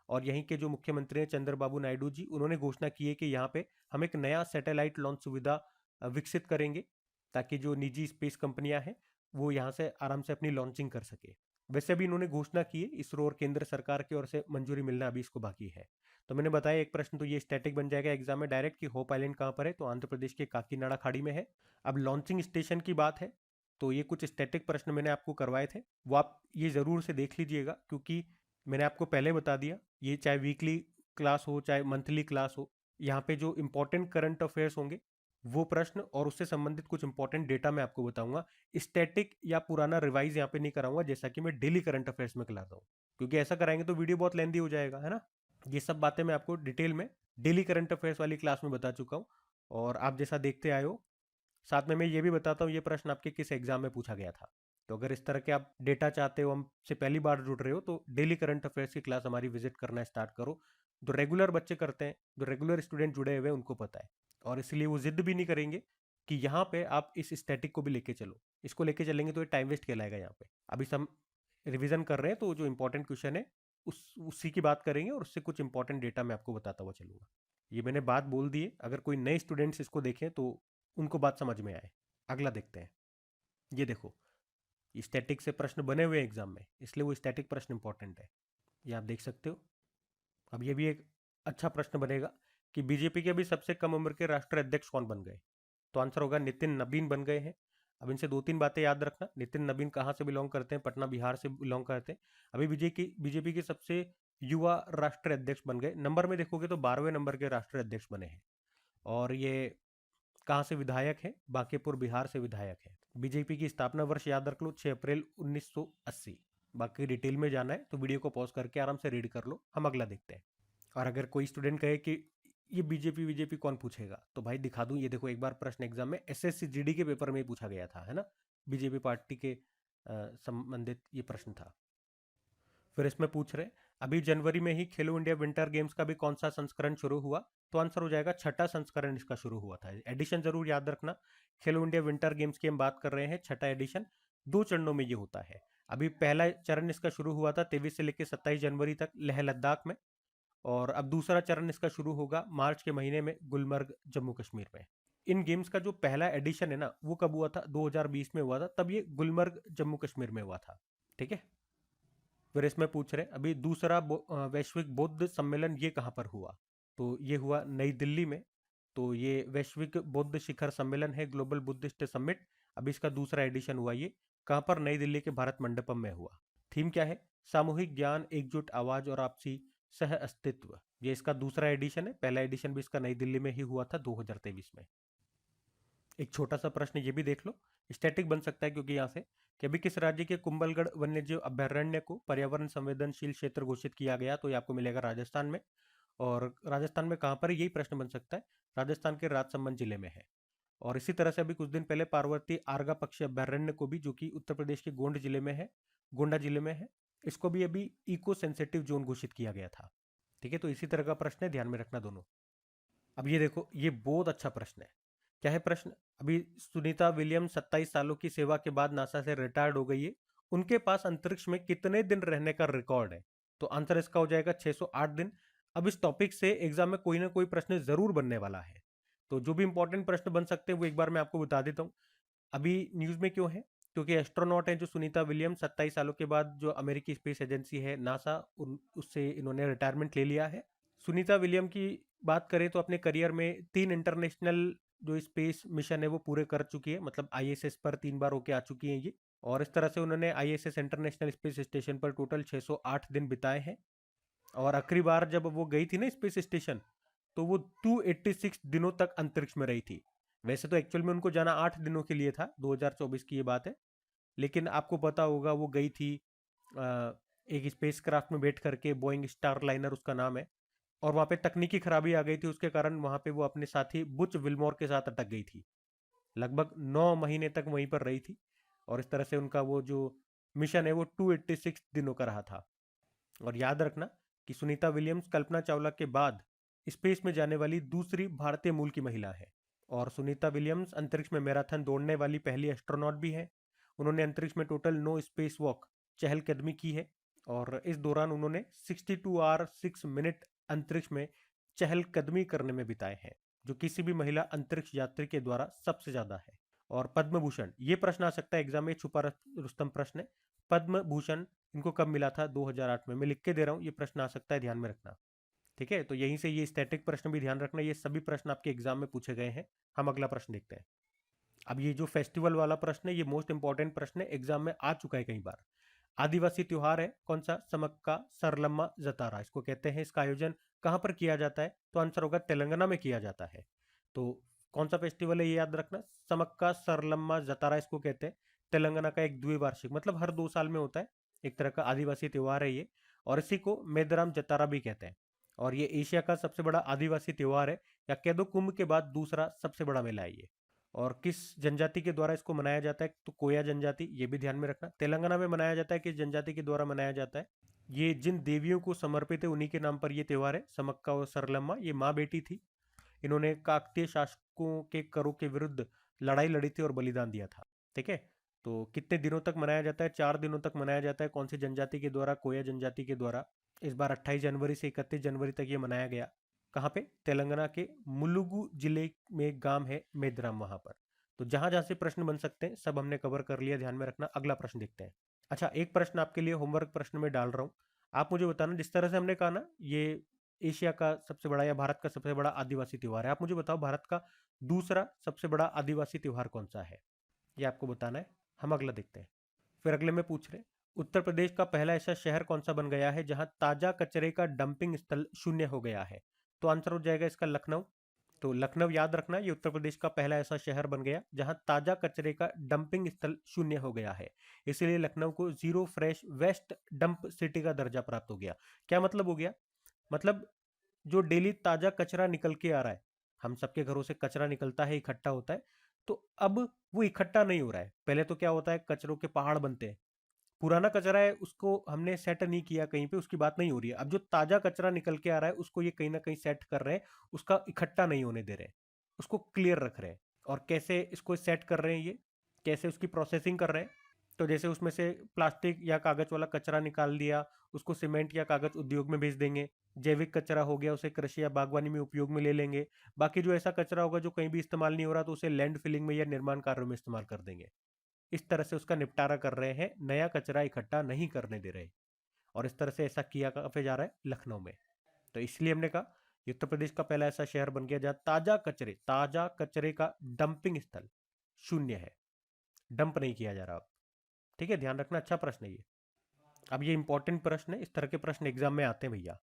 और यहीं के जो मुख्यमंत्री हैं चंद्रबाबू नायडू जी, उन्होंने घोषणा की है कि यहाँ पे हम एक नया सैटेलाइट लॉन्च सुविधा विकसित करेंगे, ताकि जो निजी स्पेस कंपनियां हैं वो यहाँ से आराम से अपनी लॉन्चिंग कर सके। वैसे भी इन्होंने घोषणा की है, इसरो और केंद्र सरकार की ओर से मंजूरी मिलना अभी इसको बाकी है। तो मैंने बताया एक प्रश्न तो ये स्टैटिक बन जाएगा एग्जाम में डायरेक्ट, कि होप आइलैंड कहाँ पर है, तो आंध्र प्रदेश के काकीनाडा खाड़ी में है। अब लॉन्चिंग स्टेशन की बात है, तो ये कुछ स्टैटिक प्रश्न मैंने आपको करवाए थे, वो आप ये जरूर से देख लीजिएगा, क्योंकि मैंने आपको पहले बता दिया, ये चाहे वीकली क्लास हो चाहे मंथली क्लास हो, यहाँ पे जो इंपॉर्टेंट करंट अफेयर्स होंगे वो प्रश्न और उससे संबंधित कुछ इंपॉर्टेंट डेटा मैं आपको बताऊंगा। स्टैटिक या पुराना रिवाइज यहाँ पे नहीं कराऊंगा, जैसा कि मैं डेली करंट अफेयर्स में कराता हूँ, क्योंकि ऐसा कराएंगे तो वीडियो बहुत लेंदी हो जाएगा, है ना। ये सब बातें मैं आपको डिटेल में डेली करंट अफेयर्स वाली क्लास में बता चुका हूँ, और आप जैसा देखते आए हो। साथ में मैं ये भी बताता हूँ ये प्रश्न आपके किस एग्जाम में पूछा गया था। तो अगर इस तरह के आप डेटा चाहते हो, हमसे पहली बार जुड़ रहे हो, तो डेली करंट अफेयर्स की क्लास हमारी विजिट करना स्टार्ट करो। जो रेगुलर बच्चे करते हैं, जो रेगुलर स्टूडेंट जुड़े हुए हैं, उनको पता है, और इसलिए वो जिद भी नहीं करेंगे कि यहाँ पे आप इस स्टैटिक को भी लेके चलो। इसको लेके चलेंगे तो ये टाइम वेस्ट कहलाएगा। यहाँ पे अभी हम रिवीजन कर रहे हैं, तो जो इंपॉर्टेंट क्वेश्चन है उसी की बात करेंगे, और उससे कुछ इंपॉर्टेंट डेटा मैं आपको बताता हुआ चलूंगा। ये मैंने बात बोल दी है, अगर कोई नए स्टूडेंट्स इसको देखें तो उनको बात समझ में आए। अगला देखते हैं। ये देखो, स्टैटिक से प्रश्न बने हुए एग्जाम में, इसलिए वो स्टैटिक प्रश्न इंपॉर्टेंट है, ये आप देख सकते हो। अब ये भी एक अच्छा प्रश्न बनेगा कि बीजेपी के अभी सबसे कम उम्र के राष्ट्रीय अध्यक्ष कौन बन गए, तो आंसर होगा नितिन नबीन बन गए हैं। अब इनसे दो तीन बातें याद रखना। नितिन नबीन कहाँ से बिलोंग करते हैं, पटना बिहार से बिलोंग करते हैं। अभी बीजेपी के सबसे युवा राष्ट्रीय अध्यक्ष बन गए। नंबर में देखोगे तो 12वें नंबर के राष्ट्रीय अध्यक्ष बने हैं। और ये कहाँ से विधायक है, बांकीपुर बिहार से विधायक है। बीजेपी की स्थापना वर्ष याद रख लो, 6 अप्रैल 1980। बाकी डिटेल में जाना है तो वीडियो को पॉज करके आराम से रीड कर लो। हम अगला देखते हैं। और अगर कोई स्टूडेंट कहे कि ये बीजेपी कौन पूछेगा, तो भाई दिखा दूं, ये देखो एक बार प्रश्न एग्जाम में एसएससी जीडी के पेपर में पूछा गया था, है ना। बीजेपी पार्टी के संबंधित ये प्रश्न था। फिर इसमें पूछ रहे अभी जनवरी में ही खेलो इंडिया विंटर गेम्स का भी कौन सा संस्करण शुरू हुआ, तो आंसर हो जाएगा छठा संस्करण इसका शुरू हुआ था। एडिशन जरूर याद रखना, खेलो इंडिया विंटर गेम्स की हम बात कर रहे हैं, छठा एडिशन 2 चरणों में ये होता है। अभी पहला चरण इसका शुरू हुआ था 23 से लेकर 27 जनवरी तक लेह लद्दाख में, और अब दूसरा चरण इसका शुरू होगा मार्च के महीने में गुलमर्ग जम्मू कश्मीर में। इन गेम्स का जो पहला एडिशन है ना, वो कब हुआ था, 2020 में हुआ था, तब ये गुलमर्ग जम्मू कश्मीर में हुआ था। ठीक है। फिर इसमें पूछ रहे अभी दूसरा वैश्विक बौद्ध सम्मेलन ये कहाँ पर हुआ, तो ये हुआ नई दिल्ली में। तो ये वैश्विक बौद्ध शिखर सम्मेलन है, ग्लोबल बुद्धिस्ट समिट। अभी इसका दूसरा एडिशन हुआ, ये कहाँ पर, नई दिल्ली के भारत मंडपम में हुआ। थीम क्या है, सामूहिक ज्ञान, एकजुट आवाज और आपसी सह अस्तित्व। ये इसका दूसरा एडिशन है, पहला एडिशन भी इसका नई दिल्ली में ही हुआ था 2023 में। एक छोटा सा प्रश्न ये भी देख लो, स्टैटिक बन सकता है क्योंकि यहाँ से, कि अभी किस राज्य के कुंभलगढ़ वन्यजीव अभयारण्य को पर्यावरण संवेदनशील क्षेत्र घोषित किया गया, तो ये आपको मिलेगा राजस्थान में। और राजस्थान में कहाँ पर, यही प्रश्न बन सकता है, राजस्थान के राजसमंद जिले में है। और इसी तरह से अभी कुछ दिन पहले पार्वती आर्गा पक्षी अभयारण्य को भी, जो कि उत्तर प्रदेश के गोंड जिले में है, गोंडा जिले में है, इसको भी अभी इको सेंसिटिव जोन घोषित किया गया था। ठीक है, तो इसी तरह का प्रश्न है, ध्यान में रखना दोनों। अब ये देखो, ये बहुत अच्छा प्रश्न है। क्या है प्रश्न, अभी सुनीता विलियम्स 27 सालों की सेवा के बाद नासा से रिटायर्ड हो गई है, उनके पास अंतरिक्ष में कितने दिन रहने का रिकॉर्ड है, तो आंसर इसका हो जाएगा 608 दिन। अब इस टॉपिक से एग्जाम में कोई ना कोई प्रश्न जरूर बनने वाला है, तो जो भी इंपॉर्टेंट प्रश्न बन सकते हैं वो एक बार मैं आपको बता देता हूँ। अभी न्यूज में क्यों है, क्योंकि एस्ट्रोनॉट है जो सुनीता विलियम्स, 27 सालों के बाद जो अमेरिकी स्पेस एजेंसी है नासा, उससे इन्होंने रिटायरमेंट ले लिया है। सुनीता विलियम की बात करें तो अपने करियर में 3 इंटरनेशनल जो स्पेस मिशन है वो पूरे कर चुकी है, मतलब आईएसएस पर 3 बार होके आ चुकी हैं ये। और इस तरह से उन्होंने आईएसएस इंटरनेशनल स्पेस स्टेशन पर टोटल 608 दिन बिताए हैं। और आखिरी बार जब वो गई थी ना स्पेस स्टेशन, तो वो 286 दिनों तक अंतरिक्ष में रही थी। वैसे तो एक्चुअल में उनको जाना 8 दिनों के लिए था, 2024 की ये बात है, लेकिन आपको पता होगा वो गई थी एक स्पेस क्राफ्ट में बैठ करके, बोइंग स्टार लाइनर उसका नाम है, और वहां पे तकनीकी खराबी आ गई थी, उसके कारण वहां पे वो अपने साथी बुच विल्मोर के साथ अटक गई थी। लगभग 9 महीने तक वहीं पर रही थी, और इस तरह से उनका वो जो मिशन है वो 286 दिनों का रहा था। और याद रखना कि सुनीता विलियम्स कल्पना चावला के बाद स्पेस में जाने वाली दूसरी भारतीय मूल की महिला है। और सुनीता विलियम्स अंतरिक्ष में मैराथन दौड़ने वाली पहली एस्ट्रोनॉट भी है। उन्होंने अंतरिक्ष में टोटल 9 स्पेस वॉक, चहलकदमी की है, और इस दौरान उन्होंने 62 आवर 6 मिनट अंतरिक्ष में चहलकदमी करने में बिताए हैं। जो किसी भी महिला अंतरिक्ष यात्री के द्वारा सबसे ज्यादा है। और पद्म भूषण, ये प्रश्न आ सकता है एग्जाम में, छुपा रुस्तम प्रश्न है। पद्म भूषण इनको कब मिला था? 2008 में। मैं लिख के दे रहा हूँ, ये प्रश्न आ सकता है, ध्यान में रखना। ठीक है, तो यहीं से ये स्टैटिक प्रश्न भी ध्यान रखना, ये सभी प्रश्न आपके एग्जाम में पूछे गए हैं। हम अगला प्रश्न देखते हैं। अब ये जो फेस्टिवल वाला प्रश्न है, ये मोस्ट इंपॉर्टेंट प्रश्न है, एग्जाम में आ चुका है कई बार। आदिवासी त्योहार है कौन सा? समक्का सरलम्मा जतारा इसको कहते हैं। इसका आयोजन कहां पर किया जाता है? तो आंसर होगा तेलंगाना में किया जाता है। तो कौन सा फेस्टिवल है ये याद रखना, समक्का सरलम्मा जतारा इसको कहते हैं। तेलंगाना का एक द्विवार्षिक, मतलब हर 2 साल में होता है, एक तरह का आदिवासी त्योहार है ये। और इसी को मेदराम जतारा भी कहते हैं। और ये एशिया का सबसे बड़ा आदिवासी त्योहार है, या कह दो कुंभ के बाद दूसरा सबसे बड़ा मेला है ये। और किस जनजाति के द्वारा इसको मनाया जाता है? तो कोया जनजाति, ये भी ध्यान में रखना। तेलंगाना में मनाया जाता है, किस जनजाति के द्वारा मनाया जाता है? ये जिन देवियों को समर्पित है उन्हीं के नाम पर ये त्योहार है। समक्का और सरलम्मा, ये माँ बेटी थी, इन्होंने काकतीय शासकों के करों के विरुद्ध लड़ाई लड़ी थी और बलिदान दिया था। ठीक है, तो कितने दिनों तक मनाया जाता है? 4 दिनों तक मनाया जाता है। कौन सी जनजाति के द्वारा? कोया जनजाति के द्वारा। इस बार 28 जनवरी से 31 जनवरी तक ये मनाया गया। कहाँ पे? तेलंगाना के मुलुगु जिले में एक गांव है मेदराम, वहां पर। तो जहां जहां से प्रश्न बन सकते हैं सब हमने कवर कर लिया, ध्यान में रखना। अगला प्रश्न देखते हैं। अच्छा, एक प्रश्न आपके लिए होमवर्क प्रश्न में डाल रहा हूँ, आप मुझे बताना, जिस तरह से हमने कहा ना ये एशिया का सबसे बड़ा या भारत का सबसे बड़ा आदिवासी त्योहार है, आप मुझे बताओ भारत का दूसरा सबसे बड़ा आदिवासी त्योहार कौन सा है? ये आपको बताना है। हम अगला देखते हैं। फिर अगले में पूछ रहे, उत्तर प्रदेश का पहला ऐसा शहर कौन सा बन गया है जहां ताजा कचरे का डंपिंग स्थल शून्य हो गया है? तो आंसर हो जाएगा इसका लखनऊ। तो लखनऊ याद रखना, ये उत्तर प्रदेश का पहला ऐसा शहर बन गया जहां ताजा कचरे का डंपिंग स्थल शून्य हो गया है। इसीलिए लखनऊ को zero fresh waste dump city का दर्जा प्राप्त हो गया। क्या मतलब हो गया? मतलब जो डेली ताजा कचरा निकल के आ रहा है, हम सबके घरों से कचरा निकलता है, इकट्ठा होता है, तो अब वो इकट्ठा नहीं हो रहा है। पहले तो क्या होता है, कचरों के पहाड़ बनते हैं, पुराना कचरा है उसको हमने सेट नहीं किया कहीं पे, उसकी बात नहीं हो रही है। अब जो ताजा कचरा निकल के आ रहा है उसको ये कहीं ना कहीं सेट कर रहे हैं, उसका इकट्ठा नहीं होने दे रहे हैं, उसको क्लियर रख रहे हैं। और कैसे इसको सेट कर रहे हैं, ये कैसे उसकी प्रोसेसिंग कर रहे हैं? तो जैसे उसमें से प्लास्टिक या कागज वाला कचरा निकाल दिया, उसको सीमेंट या कागज उद्योग में भेज देंगे। जैविक कचरा हो गया, उसे कृषि या बागवानी में उपयोग में ले लेंगे। बाकी जो ऐसा कचरा होगा जो कहीं भी इस्तेमाल नहीं हो रहा, तो उसे लैंड फिलिंग में या निर्माण कार्यों में इस्तेमाल कर देंगे। इस तरह से उसका निपटारा कर रहे हैं, नया कचरा इकट्ठा नहीं करने दे रहे। और इस तरह से ऐसा किया कहाँ पे जा रहा है? लखनऊ में। तो इसलिए हमने कहा ये उत्तर प्रदेश का पहला ऐसा शहर बन गया जहां ताजा कचरे का डंपिंग स्थल शून्य है, डंप नहीं किया जा रहा अब। ठीक है, ध्यान रखना, अच्छा प्रश्न है ये। अब ये इंपॉर्टेंट प्रश्न है, इस तरह के प्रश्न एग्जाम में आते हैं भैया।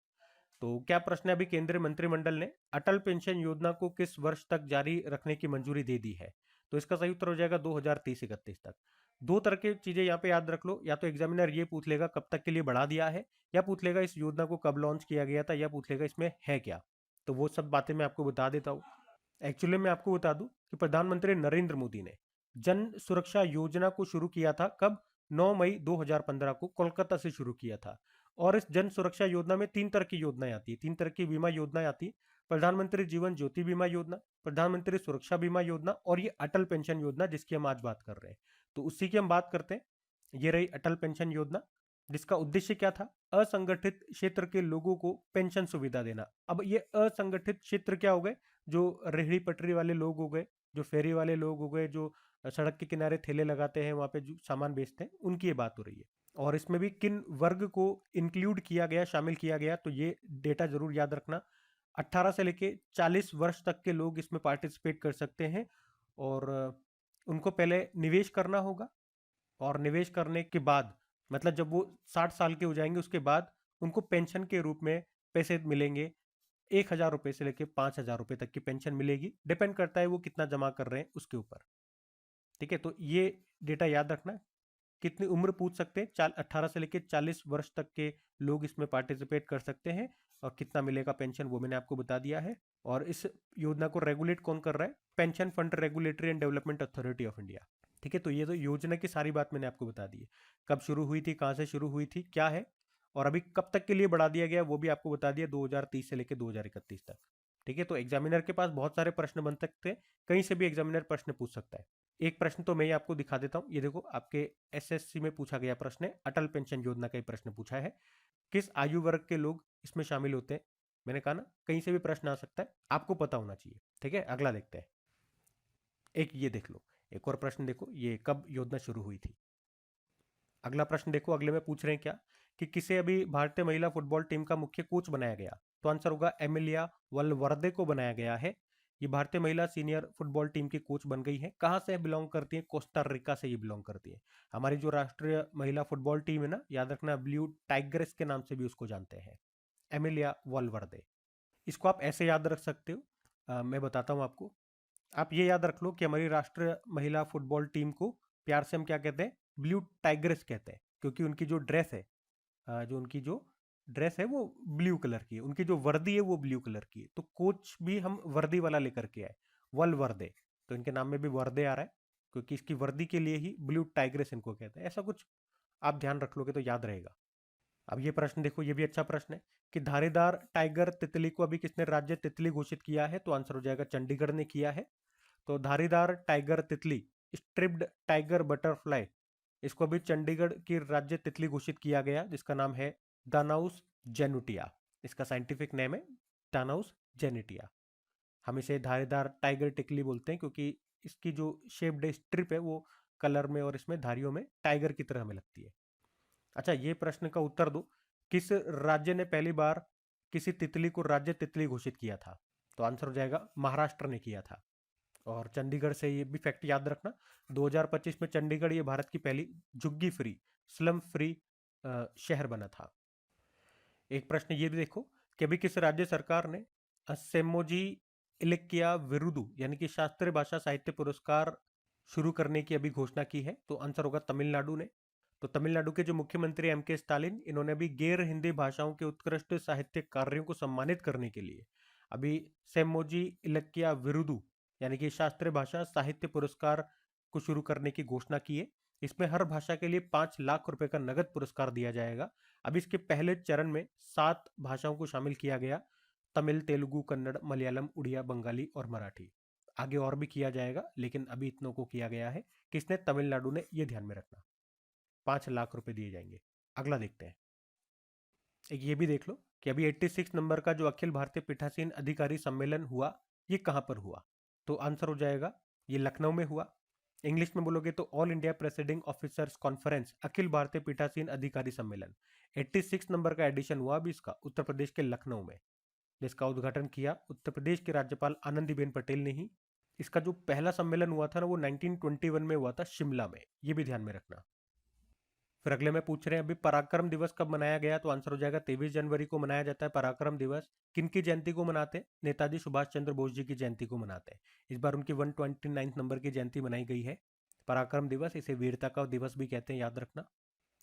तो क्या प्रश्न है? अभी केंद्रीय मंत्रिमंडल ने अटल पेंशन योजना को किस वर्ष तक जारी रखने की मंजूरी दे दी है? तो इसका सही उत्तर हो जाएगा 2030-31 तक। दो तरह की चीजें यहाँ पे याद रख लो, या तो एग्जामिनर ये पूछ लेगा कब तक के लिए बढ़ा दिया है, या पूछ लेगा इस योजना को कब लॉन्च किया गया था, या पूछ लेगा इसमें है क्या। तो वो सब बातें मैं आपको बता देता हूँ। एक्चुअली मैं आपको बता दूं कि प्रधानमंत्री नरेंद्र मोदी ने जन सुरक्षा योजना को शुरू किया था कब? 9 मई 2015 को कोलकाता से शुरू किया था। और इस जन सुरक्षा योजना में 3 तरह की योजनाएं आती है, 3 तरह की बीमा योजनाएं आती है। प्रधानमंत्री जीवन ज्योति बीमा योजना, प्रधानमंत्री सुरक्षा बीमा योजना, और ये अटल पेंशन योजना जिसकी हम आज बात कर रहे हैं। तो उसी की हम बात करते हैं। ये रही अटल पेंशन योजना, जिसका उद्देश्य क्या था? असंगठित क्षेत्र के लोगों को पेंशन सुविधा देना। अब ये असंगठित क्षेत्र क्या हो गए? जो रेहड़ी पटरी वाले लोग हो गए, जो फेरी वाले लोग हो गए, जो सड़क के किनारे ठेले लगाते हैं, वहां पे जो सामान बेचते हैं, उनकी ये बात हो रही है। और इसमें भी किन वर्ग को इंक्लूड किया गया, शामिल किया गया, तो ये डेटा जरूर याद रखना। 18 से लेके 40 वर्ष तक के लोग इसमें पार्टिसिपेट कर सकते हैं। और उनको पहले निवेश करना होगा, और निवेश करने के बाद, मतलब जब वो 60 साल के हो जाएंगे उसके बाद उनको पेंशन के रूप में पैसे मिलेंगे। 1,000 रुपए से लेके 5,000 रुपए तक की पेंशन मिलेगी, डिपेंड करता है वो कितना जमा कर रहे हैं उसके ऊपर। ठीक है, तो ये डेटा याद रखना। कितनी उम्र पूछ सकते हैं? 18 से लेके 40 वर्ष तक के लोग इसमें पार्टिसिपेट कर सकते हैं। और कितना मिलेगा पेंशन वो मैंने आपको बता दिया है। और इस योजना को रेगुलेट कौन कर रहा है? Pension fund regulatory and development authority of India. ठीक है, तो ये तो योजना की सारी बात मैंने आपको बता दी है। कब शुरू हुई थी, कहाँ से शुरू हुई थी, क्या है, और अभी कब तक के लिए बढ़ा दिया गया वो भी आपको बता दिया, 2030 से लेकर 2031 तक। ठीक है, तो एग्जामिनर के पास बहुत सारे प्रश्न बन सकते हैं, कहीं से भी एग्जामिनर प्रश्न पूछ सकता है। एक प्रश्न तो मैं ही आपको दिखा देता हूं, ये देखो आपके एसएससी में पूछा गया प्रश्न है, अटल पेंशन योजना का ही प्रश्न पूछा है। किस आयु वर्ग के लोग इसमें शामिल होते हैं? मैंने कहा ना कहीं से भी प्रश्न आ सकता है, आपको पता होना चाहिए। ठीक है, अगला देखते हैं। एक ये देख लो, एक और प्रश्न देखो, ये कब योजना शुरू हुई थी। अगला प्रश्न देखो, अगले में पूछ रहे हैं क्या कि किसे अभी भारतीय महिला फुटबॉल टीम का मुख्य कोच बनाया गया। तो आंसर होगा एमिलिया वलवर्दे को बनाया गया है। ये भारतीय महिला सीनियर फुटबॉल टीम की कोच बन गई है। कहाँ से बिलोंग करती है? कोस्टा रिका से ये बिलोंग करती है। हमारी जो राष्ट्रीय महिला फुटबॉल टीम है ना, याद रखना, ब्लू टाइग्रेस के नाम से भी उसको जानते हैं, एमिलिया वलवर्दे। इसको आप ऐसे याद रख सकते हो, मैं बताता हूँ आपको। आप ये याद रख लो कि हमारी राष्ट्रीय महिला फुटबॉल टीम को प्यार से हम क्या कहते हैं? ब्लू टाइग्रेस कहते हैं, क्योंकि उनकी जो ड्रेस है, जो उनकी जो ड्रेस है वो ब्लू कलर की है, उनकी जो वर्दी है वो ब्लू कलर की है। तो कोच भी हम वर्दी वाला लेकर के आए, वल वर्दे। तो इनके नाम में भी वर्दे आ रहा है, क्योंकि इसकी वर्दी के लिए ही ब्लू टाइग्रेस इनको कहते हैं। ऐसा कुछ आप ध्यान रख लोगे तो याद रहेगा। अब ये प्रश्न देखो, ये भी अच्छा प्रश्न है कि धारीदार टाइगर तितली को अभी किसने राज्य तितली घोषित किया है। तो आंसर हो जाएगा चंडीगढ़ ने किया है। तो धारीदार टाइगर तितली, स्ट्रिप्ड टाइगर बटरफ्लाई, इसको अभी चंडीगढ़ की राज्य तितली घोषित किया गया, जिसका नाम है डानाउस जेनुटिया। इसका साइंटिफिक नेम है डानाउस जेनेटिया। हम इसे धारीदार टाइगर टिकली बोलते हैं, क्योंकि इसकी जो शेप्ड स्ट्रिप है वो कलर में और इसमें धारियों में टाइगर की तरह हमें लगती है। अच्छा, ये प्रश्न का उत्तर दो, किस राज्य ने पहली बार किसी तितली को राज्य तितली घोषित किया था। तो आंसर हो जाएगा महाराष्ट्र ने किया था। और चंडीगढ़ से ये भी फैक्ट याद रखना, 2025 में चंडीगढ़ ये भारत की पहली झुग्गी फ्री, स्लम फ्री शहर बना था। एक प्रश्न ये भी देखो कि अभी किस राज्य सरकार ने सेमोजी इलेक्किया विरुदु यानी कि शास्त्रीय भाषा साहित्य पुरस्कार शुरू करने की अभी घोषणा की है। तो आंसर होगा तमिलनाडु ने। तो तमिलनाडु के जो मुख्यमंत्री एम के स्टालिन, इन्होंने अभी गैर हिंदी भाषाओं के उत्कृष्ट साहित्यिक कार्यों को सम्मानित करने के लिए अभी सेमोजी इलेक्किया विरुदु यानी कि शास्त्रीय भाषा साहित्य पुरस्कार को शुरू करने की घोषणा की है। इसमें हर भाषा के लिए 5 लाख रुपए का नगद पुरस्कार दिया जाएगा। अब इसके पहले चरण में 7 भाषाओं को शामिल किया गया, तमिल, तेलुगु, कन्नड़, मलयालम, उड़िया, बंगाली और मराठी। आगे और भी किया जाएगा, लेकिन अभी इतनों को किया गया है। किसने? तमिलनाडु ने। ये ध्यान में रखना, 5 लाख रुपए दिए जाएंगे। अगला देखते हैं। एक ये भी देख लो कि अभी 86 नंबर का जो अखिल भारतीय पीठासीन अधिकारी सम्मेलन हुआ, ये कहां पर हुआ। तो आंसर हो जाएगा ये लखनऊ में हुआ। इंग्लिश में बोलोगे तो all India presiding officers conference, अखिल भारतीय पीठासीन अधिकारी सम्मेलन। 86 नंबर का एडिशन हुआ अभी इसका उत्तर प्रदेश के लखनऊ में, जिसका उद्घाटन किया उत्तर प्रदेश के राज्यपाल आनंदीबेन पटेल ने ही। इसका जो पहला सम्मेलन हुआ था ना, वो 1921 में हुआ था शिमला में। ये भी ध्यान में रखना। फिर अगले में पूछ रहे हैं अभी पराक्रम दिवस कब मनाया गया। तो आंसर हो जाएगा 23 जनवरी को मनाया जाता है पराक्रम दिवस। किनकी जयंती को मनाते हैं? नेताजी सुभाष चंद्र बोस जी की जयंती को मनाते हैं। इस बार उनकी 129 नंबर की जयंती मनाई गई है। पराक्रम दिवस, इसे वीरता का दिवस भी कहते हैं, याद रखना।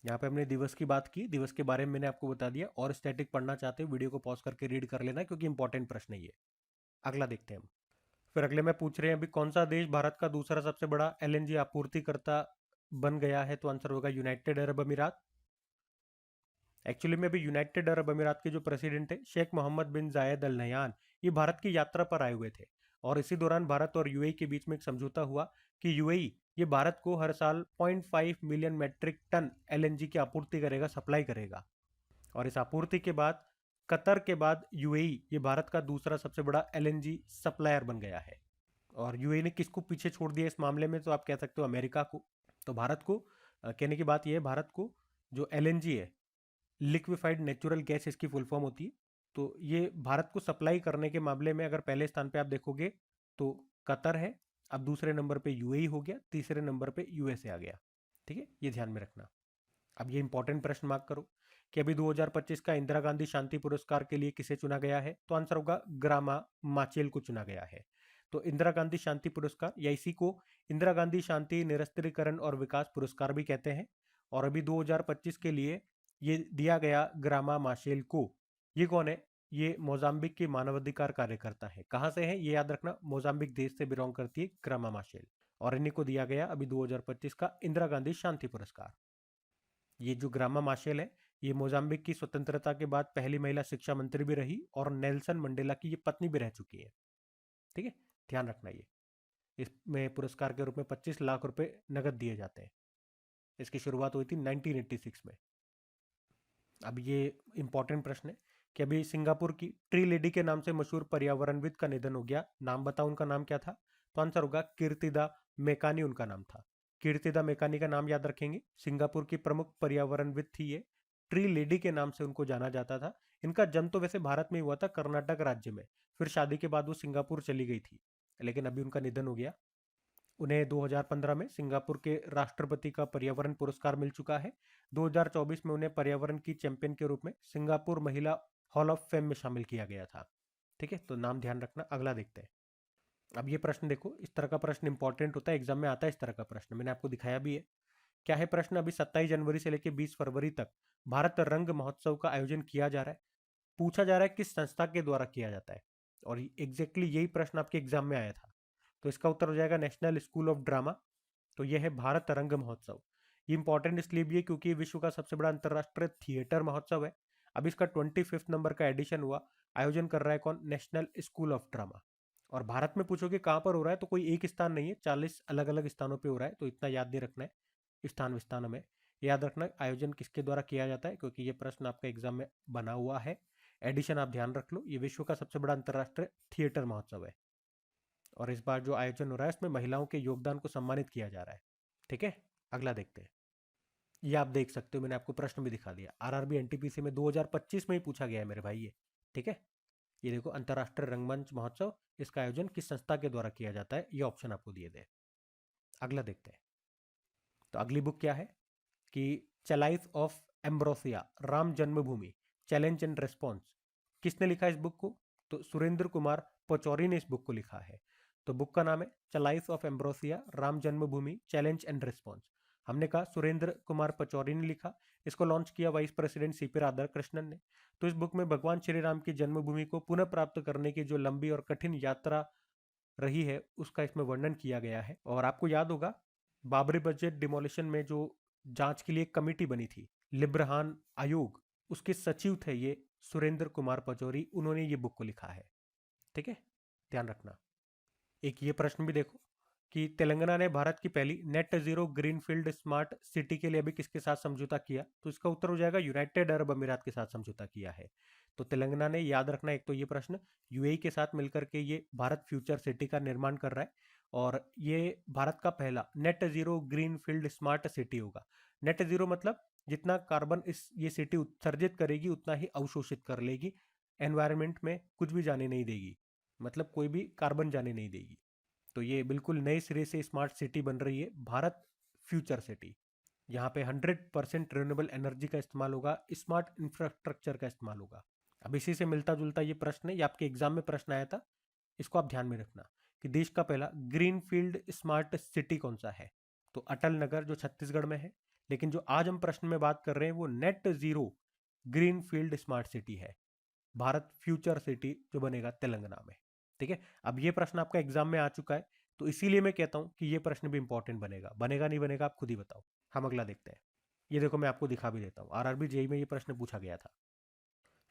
यहाँ पे हमने दिवस की बात की, दिवस के बारे में मैंने आपको बता दिया। और स्टैटिक पढ़ना चाहते हो वीडियो को पॉज करके रीड कर लेना, क्योंकि इंपॉर्टेंट प्रश्न है ये। अगला देखते हैं हम। फिर अगले में पूछ रहे हैं अभी कौन सा देश भारत का दूसरा सबसे बड़ा एलएनजी आपूर्तिकर्ता बन गया है। तो आंसर होगा यूनाइटेड अरब अमीरात। एक्चुअली में अभी यूनाइटेड अरब अमीरात के जो प्रेसिडेंट है शेख मोहम्मद बिन जायद अल नहयान, ये भारत की यात्रा पर आए हुए थे। और इसी दौरान भारत और यूएई के बीच में एक समझौता हुआ कि यूएई ये भारत को हर साल 0.5 मिलियन मैट्रिक टन एलएनजी की आपूर्ति करेगा, सप्लाई करेगा। और इस आपूर्ति के बाद कतर के बाद यूएई ये भारत का दूसरा सबसे बड़ा एलएनजी सप्लायर बन गया है। और यूएई ने किसको पीछे छोड़ दिया इस मामले में? तो आप कह सकते हो अमेरिका को। तो भारत को कहने की बात यह है, भारत को जो एलएनजी है, लिक्विफाइड नेचुरल गैस इसकी फुल फॉर्म होती है, तो ये भारत को सप्लाई करने के मामले में अगर पहले स्थान पे आप देखोगे तो कतर है, अब दूसरे नंबर पे यूएई हो गया, तीसरे नंबर पे यूएसए आ गया। ठीक है, ये ध्यान में रखना। अब ये इंपॉर्टेंट प्रश्न मार्क करो कि अभी 2025 का इंदिरा गांधी शांति पुरस्कार के लिए किसे चुना गया है। तो आंसर होगा ग्रामा माचेल को चुना गया है। तो इंदिरा गांधी शांति पुरस्कार या इसी को इंदिरा गांधी शांति निरस्त्रीकरण और विकास पुरस्कार भी कहते हैं। और अभी 2025 के लिए ये दिया गया ग्रामा माशेल को। ये कौन है? ये मोजाम्बिक की मानवाधिकार कार्यकर्ता है। कहां से है ये याद रखना, मोजाम्बिक देश से बिलोंग करती है ग्रामा माशेल। और इन्हीं को दिया गया अभी 2025 का इंदिरा गांधी शांति पुरस्कार। ये जो ग्रामा माशेल है, ये मोजाम्बिक की स्वतंत्रता के बाद पहली महिला शिक्षा मंत्री भी रही और नेल्सन मंडेला की ये पत्नी भी रह चुकी है। ठीक है, ध्यान रखना। ये इसमें पुरस्कार के रूप में 25 लाख रुपए नगद दिए जाते हैं। इसकी शुरुआत हुई थी 1986 में। अब ये इंपॉर्टेंट प्रश्न है कि अभी सिंगापुर की ट्री लेडी के नाम से मशहूर पर्यावरणविद का निधन हो गया। नाम बताओ उनका नाम क्या था? तो आंसर होगा कीर्तिदा मेकानी उनका नाम था। कीर्तिदा मेकानी का नाम याद रखेंगे। सिंगापुर की प्रमुख पर्यावरणविद थी ये। ट्री लेडी के नाम से उनको जाना जाता था। इनका जन्म तो वैसे भारत में हुआ था, कर्नाटक राज्य में। फिर शादी के बाद वो सिंगापुर चली गई थी, लेकिन अभी उनका निधन हो गया। उन्हें 2015 में सिंगापुर के राष्ट्रपति का पर्यावरण पुरस्कार मिल चुका है। 2024 में उन्हें पर्यावरण की चैंपियन के रूप में सिंगापुर महिला हॉल ऑफ फेम में शामिल किया गया था। ठीक है, तो नाम ध्यान रखना। अगला देखते हैं। अब ये प्रश्न देखो, इस तरह का प्रश्न इंपॉर्टेंट होता है, एग्जाम में आता है इस तरह का प्रश्न, मैंने आपको दिखाया भी है। क्या है प्रश्न? अभी 27 जनवरी से लेकर 20 फरवरी तक भारत रंग महोत्सव का आयोजन किया जा रहा है। पूछा जा रहा है किस संस्था के द्वारा किया जाता है, और एग्जैक्टली यही प्रश्न आपके एग्जाम में आया था। तो इसका उत्तर हो जाएगा नेशनल स्कूल ऑफ ड्रामा। तो यह है भारत रंग महोत्सव। ये इंपॉर्टेंट इसलिए भी है क्योंकि ये विश्व का सबसे बड़ा अंतर्राष्ट्रीय थिएटर महोत्सव है। अब इसका 25 नंबर का एडिशन हुआ। आयोजन कर रहा है कौन? National school of drama. और भारत में पूछोगे कहाँ पर हो रहा है, तो कोई एक स्थान नहीं है, 40 अलग अलग स्थानों पे हो रहा है। तो इतना याद नहीं रखना है स्थान विस्थान में, याद रखना आयोजन किसके द्वारा किया जाता है, क्योंकि ये प्रश्न आपका एग्जाम में बना हुआ है। एडिशन आप ध्यान रख लो। ये विश्व का सबसे बड़ा अंतर्राष्ट्रीय थिएटर महोत्सव है, और इस बार जो आयोजन हो रहा है उसमें महिलाओं के योगदान को सम्मानित किया जा रहा है। ठीक है, अगला देखते हैं। ये आप देख सकते हो, मैंने आपको प्रश्न भी दिखा दिया। आरआरबी एनटीपीसी में 2025 में ही पूछा गया है मेरे भाई ये। ठीक है, ये देखो, अंतर्राष्ट्रीय रंगमंच महोत्सव, इसका आयोजन किस संस्था के द्वारा किया जाता है, ये ऑप्शन आपको दिए थे। अगला देखते हैं। तो अगली बुक क्या है कि चलाइफ of ambrosia, Ram Janmabhoomi, challenge and response, किसने लिखा इस बुक को? तो सुरेंद्र कुमार पचौरी ने इस बुक को लिखा है। तो बुक का नाम है चलाइफ of ambrosia, Ram Janmabhoomi, challenge and response. हमने कहा सुरेंद्र कुमार पचौरी ने लिखा। इसको लॉन्च किया वाइस प्रेसिडेंट सीपी राधाकृष्णन ने। तो इस बुक में भगवान श्री राम की जन्मभूमि को पुनः प्राप्त करने की जो लंबी और कठिन यात्रा रही है उसका इसमें वर्णन किया गया है। और आपको याद होगा बाबरी मस्जिद डिमोलिशन में जो जांच के लिए कमेटी बनी थी, लिब्रहान आयोग, उसके सचिव थे ये सुरेंद्र कुमार पचौरी। उन्होंने ये बुक को लिखा है। ठीक है, ध्यान रखना। एक ये प्रश्न भी देखो कि तेलंगाना ने भारत की पहली net zero greenfield smart city के लिए अभी किसके साथ समझौता किया? तो इसका उत्तर हो जाएगा यूनाइटेड अरब अमीरात के साथ समझौता किया है। तो तेलंगाना ने, याद रखना, एक तो ये प्रश्न, यूएई के साथ मिलकर के ये भारत फ्यूचर सिटी का निर्माण कर रहा है, और ये भारत का पहला net zero greenfield smart city होगा। नेट जीरो मतलब जितना कार्बन इस ये सिटी उत्सर्जित करेगी उतना ही अवशोषित कर लेगी, एनवायरमेंट में कुछ भी जाने नहीं देगी, मतलब कोई भी कार्बन जाने नहीं देगी। तो ये बिल्कुल नए सिरे से स्मार्ट सिटी बन रही है, भारत फ्यूचर सिटी। यहाँ पे 100% रिन्यूएबल एनर्जी का इस्तेमाल होगा, स्मार्ट इंफ्रास्ट्रक्चर का इस्तेमाल होगा। अब इसी से मिलता जुलता ये प्रश्न है, ये आपके एग्जाम में प्रश्न आया था, इसको आप ध्यान में रखना कि देश का पहला ग्रीन फील्ड स्मार्ट सिटी कौन सा है? तो अटल नगर जो छत्तीसगढ़ में है। लेकिन जो आज हम प्रश्न में बात कर रहे हैं वो net zero green field smart city है, भारत फ्यूचर सिटी जो बनेगा तेलंगाना में। ठीक है, अब ये प्रश्न आपका एग्जाम में आ चुका है, तो इसीलिए मैं कहता हूं कि ये प्रश्न भी इंपॉर्टेंट बनेगा। बनेगा नहीं बनेगा आप खुद ही बताओ। हम अगला देखते हैं। ये देखो, मैं आपको दिखा भी देता हूँ, आरआरबी जेई में ये प्रश्न पूछा गया था।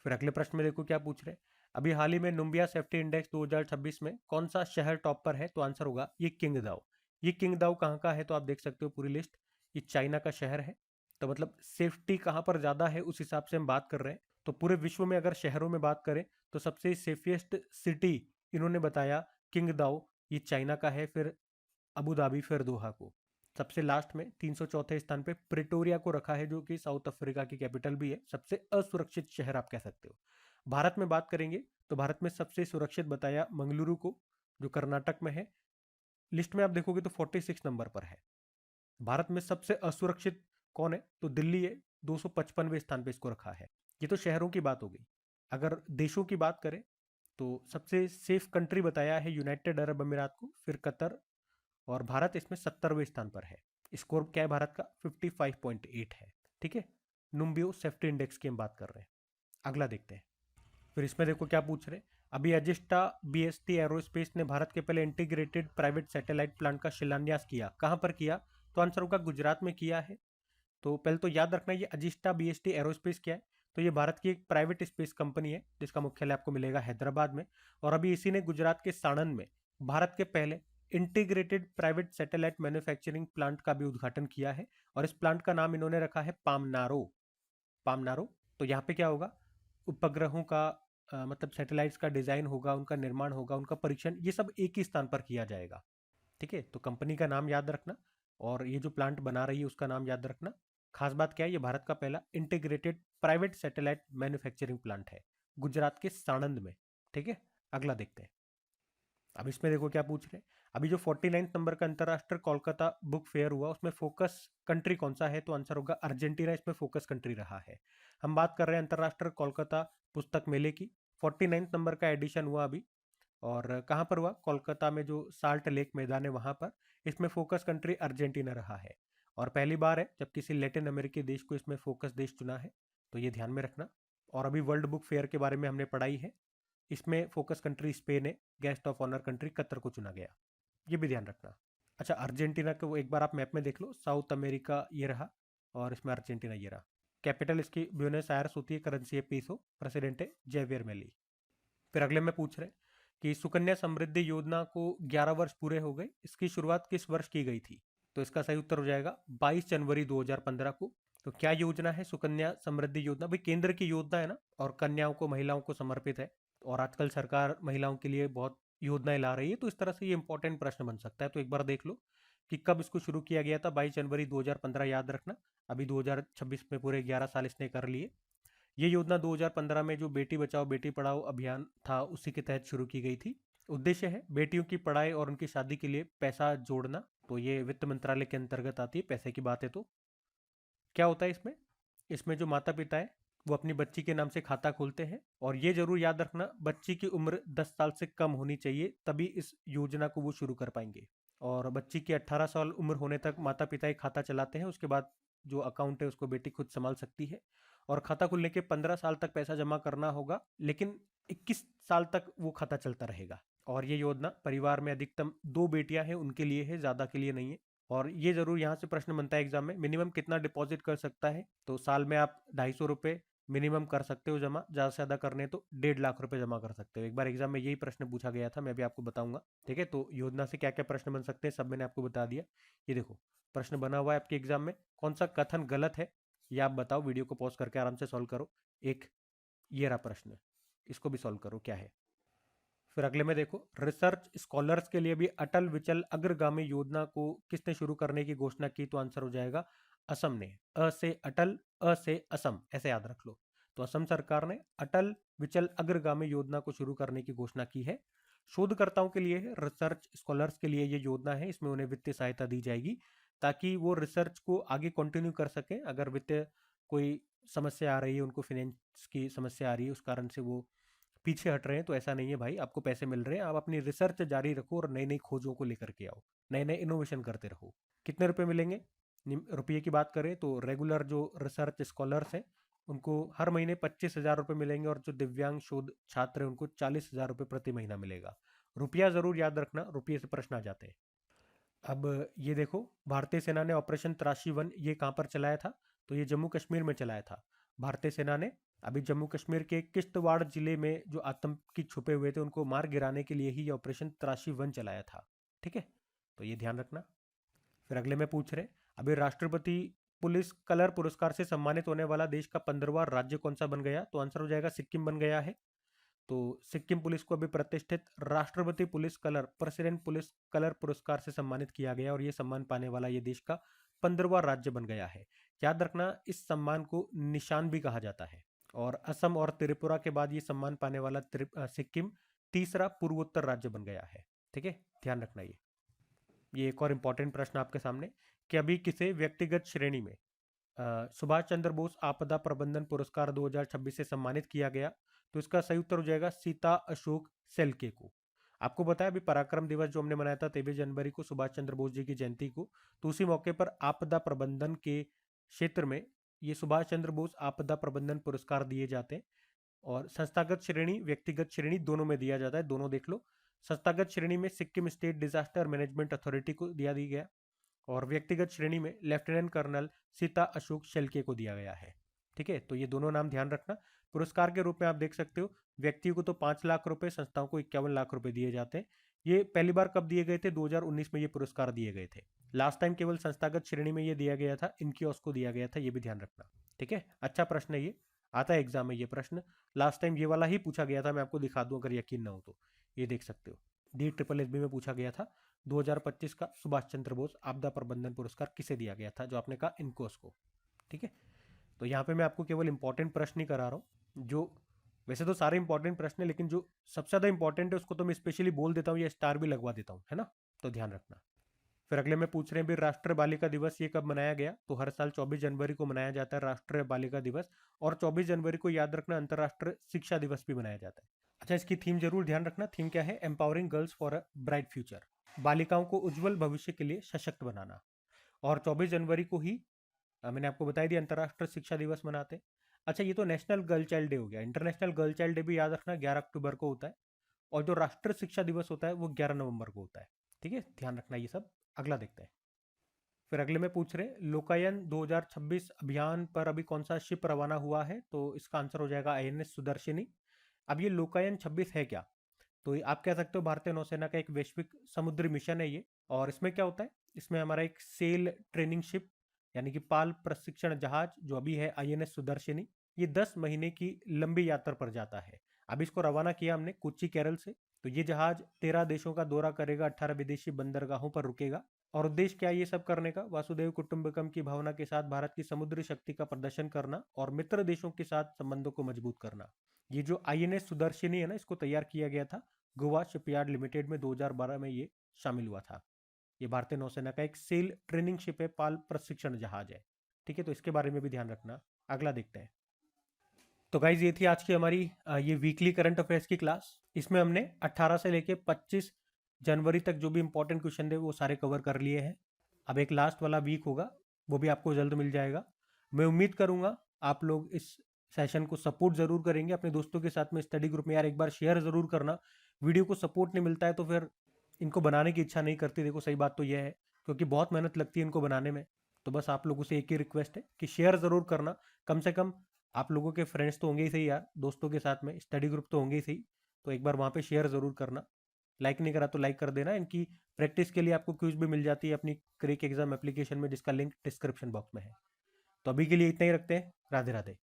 फिर अगले प्रश्न में देखो क्या पूछ रहे हैं। अभी हाल ही में नुम्बिया सेफ्टी इंडेक्स 2026 में कौन सा शहर टॉप पर है? तो आंसर होगा ये किंगदाओ। ये किंगदाओ कहाँ का है? तो आप देख सकते हो पूरी लिस्ट, ये चाइना का शहर है। तो मतलब सेफ्टी कहाँ पर ज्यादा है उस हिसाब से हम बात कर रहे हैं। तो पूरे विश्व में अगर शहरों में बात करें तो सबसे सेफिएस्ट सिटी इन्होंने बताया किंगदाओ, ये चाइना का है। फिर अबू धाबी, फिर दोहा को सबसे लास्ट में 304 स्थान पे प्रिटोरिया को रखा है, जो कि साउथ अफ्रीका की कैपिटल भी है। सबसे असुरक्षित शहर आप कह सकते हो। भारत में बात करेंगे तो भारत में सबसे सुरक्षित बताया मंगलुरु को, जो कर्नाटक में है। लिस्ट में आप देखोगे तो 46 नंबर पर है। भारत में सबसे असुरक्षित कौन है? तो दिल्ली है, 255वें स्थान पे इसको रखा है। ये तो शहरों की बात हो गई। अगर देशों की बात करें तो सबसे सेफ कंट्री बताया है यूनाइटेड अरब अमीरात को, फिर कतर, और भारत इसमें 70वें स्थान पर है। स्कोर क्या है भारत का? 55.8 है। ठीक है, नुम्बियो सेफ्टी इंडेक्स की हम बात कर रहे हैं। अगला देखते हैं। फिर इसमें देखो क्या पूछ रहे हैं। अभी अजिस्टा बीएसटी एरोस्पेस ने भारत के पहले इंटीग्रेटेड प्राइवेट सैटेलाइट प्लांट का शिलान्यास किया। कहां पर किया? तो आंसर होगा गुजरात में किया है। तो पहले तो याद रखना ये अजिस्टा बीएसटी एरोस्पेस क्या है। तो ये भारत की एक प्राइवेट स्पेस कंपनी है जिसका मुख्यालय आपको मिलेगा हैदराबाद में, और अभी इसी ने गुजरात के साणंद में भारत के पहले integrated private satellite manufacturing plant का भी उद्घाटन किया है, और इस प्लांट का नाम इन्होंने रखा है पामनारो। पामनारो। तो यहाँ पे क्या होगा? उपग्रहों का मतलब सैटेलाइट्स का डिज़ाइन होगा, उनका निर्माण होगा, उनका परीक्षण, ये सब एक ही स्थान पर किया जाएगा। ठीक है, तो कंपनी का नाम याद रखना और ये जो प्लांट बना रही है उसका नाम याद रखना। खास बात क्या है, ये भारत का पहला integrated private satellite manufacturing plant है, गुजरात के साणंद में। ठीक है, अगला देखते हैं। अब इसमें देखो क्या पूछ रहे हैं। अभी जो 49 नंबर का अंतरराष्ट्रीय कोलकाता बुक फेयर हुआ, उसमें फोकस कंट्री कौन सा है? तो आंसर होगा अर्जेंटीना, इसमें फोकस कंट्री रहा है। हम बात कर रहे हैं अंतरराष्ट्रीय कोलकाता पुस्तक मेले की। 49 नंबर का एडिशन हुआ अभी, और कहाँ पर हुआ? कोलकाता में जो साल्ट लेक मैदान है वहां पर। इसमें फोकस कंट्री अर्जेंटीना रहा है, और पहली बार है जब किसी लैटिन अमेरिकी देश को इसमें फोकस देश चुना है, तो ये ध्यान में रखना। और अभी वर्ल्ड बुक फेयर के बारे में हमने पढ़ाई है, इसमें फोकस कंट्री स्पेन है, guest of honour country Qatar को चुना गया, ये भी ध्यान रखना। अच्छा, अर्जेंटीना को एक बार आप मैप में देख लो, साउथ अमेरिका ये रहा और इसमें अर्जेंटीना ये रहा। कैपिटल इसकी ब्यूनस आयर्स होती है, करेंसी है पीसो, प्रेसिडेंट है जेवियर मेली। फिर अगले में पूछ रहे हैं कि सुकन्या समृद्धि योजना को 11 वर्ष पूरे हो गए, इसकी शुरुआत किस वर्ष की गई थी? तो इसका सही उत्तर हो जाएगा 22 जनवरी 2015 को। तो क्या योजना है सुकन्या समृद्धि योजना? भाई केंद्र की योजना है ना, और कन्याओं को, महिलाओं को समर्पित है, और आजकल सरकार महिलाओं के लिए बहुत योजनाएं ला रही है, तो इस तरह से ये इंपॉर्टेंट प्रश्न बन सकता है। तो एक बार देख लो कि कब इसको शुरू किया गया था। 22 जनवरी 2015 याद रखना। अभी 2026 में पूरे 11 साल इसने कर लिए। ये योजना 2015 में जो बेटी बचाओ बेटी पढ़ाओ अभियान था, उसी के तहत शुरू की गई थी। उद्देश्य है बेटियों की पढ़ाई और उनकी शादी के लिए पैसा जोड़ना। तो ये वित्त मंत्रालय के अंतर्गत आती है, पैसे की बात है। तो क्या होता है इसमें? इसमें जो माता पिता है वो अपनी बच्ची के नाम से खाता खोलते हैं, और ये जरूर याद रखना बच्ची की उम्र 10 साल से कम होनी चाहिए, तभी इस योजना को वो शुरू कर पाएंगे। और बच्ची की 18 साल उम्र होने तक माता पिता एक खाता चलाते हैं, उसके बाद जो अकाउंट है उसको बेटी खुद संभाल सकती है। और खाता खुलने के 15 साल तक पैसा जमा करना होगा, लेकिन 21 साल तक वो खाता चलता रहेगा। और ये योजना परिवार में अधिकतम 2 बेटियां हैं उनके लिए है, ज्यादा के लिए नहीं है। और ये जरूर यहाँ से प्रश्न बनता है एग्जाम में, मिनिमम कितना डिपॉजिट कर सकता है? तो साल में आप 250 रुपये मिनिमम कर सकते हो जमा, ज़्यादा से ज़्यादा करने तो 1.5 लाख रुपए जमा कर सकते हो। एक बार एग्जाम में यही प्रश्न पूछा गया था, मैं भी आपको बताऊंगा। ठीक है, तो योजना से क्या क्या प्रश्न बन सकते हैं सब मैंने आपको बता दिया। ये देखो प्रश्न बना हुआ है आपके एग्जाम में, कौन सा कथन गलत है ये आप बताओ, वीडियो को पॉज करके आराम से सॉल्व करो। एक ये रहा प्रश्न, इसको भी सॉल्व करो क्या है। फिर अगले में देखो, रिसर्च स्कॉलर्स के लिए भी अटल विचल अग्रगामी योजना को किसने शुरू करने की घोषणा की? तो आंसर हो जाएगा असम ने। अ से अटल, अ से असम, ऐसे याद रख लो। तो असम सरकार ने अटल विचल अग्रगामी योजना को शुरू करने की घोषणा की है। शोधकर्ताओं के लिए है, रिसर्च स्कॉलर्स के लिए ये योजना है। इसमें उन्हें वित्तीय सहायता दी जाएगी ताकि वो रिसर्च को आगे कंटिन्यू कर सकें। अगर वित्तीय कोई समस्या आ रही है, उनको फाइनेंस की समस्या आ रही है, उस कारण से वो पीछे हट रहे हैं, तो ऐसा नहीं है भाई, आपको पैसे मिल रहे हैं, आप अपनी रिसर्च जारी रखो और नई नई खोजों को लेकर के आओ, नए नए इनोवेशन करते रहो। कितने रुपए मिलेंगे? रुपये की बात करें तो रेगुलर जो रिसर्च स्कॉलर्स हैं उनको हर महीने 25,000 रुपये मिलेंगे, और जो दिव्यांग शोध छात्र हैं उनको 40,000 रुपये प्रति महीना मिलेगा। रुपया जरूर याद रखना, रुपये से प्रश्न आ जाते हैं। अब ये देखो, भारतीय सेना ने ऑपरेशन त्राशी वन ये कहाँ पर चलाया था? तो ये जम्मू कश्मीर में चलाया था भारतीय सेना ने। अभी जम्मू कश्मीर के किश्तवाड़ जिले में जो आतंकी छुपे हुए थे उनको मार गिराने के लिए ही ये ऑपरेशन त्राशी वन चलाया था। ठीक है, तो ये ध्यान रखना। फिर अगले में पूछ रहे, अभी राष्ट्रपति पुलिस कलर पुरस्कार से सम्मानित होने वाला देश का 15वां राज्य कौन सा बन गया? तो आंसर हो जाएगा सिक्किम बन गया है। तो सिक्किम पुलिस को अभी प्रतिष्ठित राष्ट्रपति police colour, president police colour पुरस्कार से सम्मानित किया गया, और ये सम्मान पाने वाला ये देश का 15वां राज्य बन गया है। याद रखना इस सम्मान को निशान भी कहा जाता है, और असम और त्रिपुरा के बाद ये सम्मान पाने वाला सिक्किम तीसरा पूर्वोत्तर राज्य बन गया है। ठीक है, ध्यान रखना। ये एक और इंपॉर्टेंट प्रश्न आपके सामने, कि अभी किसे व्यक्तिगत श्रेणी में सुभाष चंद्र बोस आपदा प्रबंधन पुरस्कार 2026 से सम्मानित किया गया? तो इसका सही उत्तर हो जाएगा सीता अशोक सेल्के को। आपको बताया अभी पराक्रम दिवस जो हमने मनाया था 23 जनवरी को, सुभाष चंद्र बोस जी की जयंती को, तो उसी मौके पर आपदा प्रबंधन के क्षेत्र में ये सुभाष चंद्र बोस आपदा प्रबंधन पुरस्कार दिए जाते हैं। और संस्थागत श्रेणी व्यक्तिगत श्रेणी दोनों में दिया जाता है, दोनों देख लो। संस्थागत श्रेणी में Sikkim state disaster management authority को दिया गया, और व्यक्तिगत श्रेणी में लेफ्टिनेंट कर्नल सीता अशोक शेल्के को दिया गया है। ठीक है, तो ये दोनों नाम ध्यान रखना। पुरस्कार के रूप में आप देख सकते हो, व्यक्ति को तो 5 लाख रुपए, संस्थाओं को 51 लाख रुपए दिए जाते हैं। ये पहली बार कब दिए गए थे? 2019 में ये पुरस्कार दिए गए थे। लास्ट टाइम केवल संस्थागत श्रेणी में ये दिया गया था, इनकी को दिया गया था, ये भी ध्यान रखना। ठीक है, अच्छा प्रश्न है ये। आता है एग्जाम में ये प्रश्न। लास्ट टाइम ये वाला ही पूछा गया था, मैं आपको दिखा दूं अगर यकीन ना हो तो। ये देख सकते हो, DSSB में पूछा गया था 2025 का सुभाष चंद्र बोस आपदा प्रबंधन पुरस्कार किसे दिया गया था, जो आपने कहा इनकोस को। ठीक है, तो यहाँ पे मैं आपको केवल इंपॉर्टेंट प्रश्न ही करा रहा हूँ, जो वैसे तो सारे इंपॉर्टेंट प्रश्न है, लेकिन जो सबसे ज्यादा इंपॉर्टेंट है उसको तो मैं स्पेशली बोल देता हूँ या स्टार भी लगवा देता हूँ, है ना, तो ध्यान रखना। फिर अगले में पूछ रहे हैं भी राष्ट्रीय बालिका दिवस ये कब मनाया गया, तो हर साल 24 जनवरी को मनाया जाता है राष्ट्रीय बालिका दिवस। और 24 जनवरी को याद रखना अंतर्राष्ट्रीय शिक्षा दिवस भी मनाया जाता है। अच्छा, इसकी थीम जरूर ध्यान रखना, थीम क्या है, empowering girls for a bright future, बालिकाओं को उज्जवल भविष्य के लिए सशक्त बनाना। और 24 जनवरी को ही मैंने आपको बताई दिया अंतर्राष्ट्रीय शिक्षा दिवस मनाते हैं। अच्छा, ये तो नेशनल गर्ल चाइल्ड डे हो गया। इंटरनेशनल गर्ल चाइल्ड डे भी याद रखना 11 अक्टूबर को होता है, और जो राष्ट्रीय शिक्षा दिवस होता है वो 11 नवंबर को होता है। ठीक है, ध्यान रखना ये सब। अगला देखते हैं। फिर अगले में पूछ रहे लोकायन 2026 अभियान पर अभी कौन सा शिप रवाना हुआ है, तो इसका आंसर हो जाएगा INS सुदर्शनी। अब ये लोकायन 26 है क्या, तो आप कह सकते हो भारतीय नौसेना का एक वैश्विक समुद्री मिशन है ये। और इसमें क्या होता है, इसमें हमारा एक सेल ट्रेनिंग शिप यानी कि पाल प्रशिक्षण जहाज जो अभी है INS सुदर्शनी, ये 10 महीने की लंबी यात्रा पर जाता है। अब इसको रवाना किया हमने कोच्चि केरल से। तो ये जहाज 13 देशों का दौरा करेगा, 18 विदेशी बंदरगाहों पर रुकेगा। और उद्देश्य क्या है ये सब करने का, वासुदेव कुटुंबकम की भावना के साथ भारत की समुद्री शक्ति का प्रदर्शन करना और मित्र देशों के साथ संबंधों को मजबूत करना। ये जो INS सुदर्शनी है ना, इसको तैयार किया गया था गोवा शिपयार्ड लिमिटेड में 2012 में ये शामिल हुआ था। ये भारतीय नौसेना का एक सेल ट्रेनिंग शिप है, पाल प्रशिक्षण जहाज है। ठीक है, तो इसके बारे में भी ध्यान रखना। अगला देखते हैं। तो गाइज ये थी आज की हमारी ये वीकली करंट अफेयर्स की क्लास। इसमें हमने 18 से लेके 25 जनवरी तक जो भी इंपॉर्टेंट क्वेश्चन थे वो सारे कवर कर लिए हैं। अब एक लास्ट वाला वीक होगा, वो भी आपको जल्द मिल जाएगा। मैं उम्मीद करूंगा आप लोग इस सेशन को सपोर्ट जरूर करेंगे अपने दोस्तों के साथ में स्टडी ग्रुप में। यार एक बार शेयर जरूर करना, वीडियो को सपोर्ट नहीं मिलता है तो फिर इनको बनाने की इच्छा नहीं करती। देखो सही बात तो यह है, क्योंकि बहुत मेहनत लगती है इनको बनाने में। तो बस आप लोगों से एक ही रिक्वेस्ट है कि शेयर जरूर करना। कम से कम आप लोगों के फ्रेंड्स तो होंगे ही सही यार, दोस्तों के साथ में स्टडी ग्रुप तो होंगे ही सही, तो एक बार वहाँ पे शेयर ज़रूर करना। लाइक नहीं करा तो लाइक कर देना। इनकी प्रैक्टिस के लिए आपको क्विज भी मिल जाती है अपनी क्रेक एग्जाम एप्लीकेशन में, जिसका लिंक डिस्क्रिप्शन बॉक्स में है। तो अभी के लिए इतना ही रखते हैं। राधे राधे।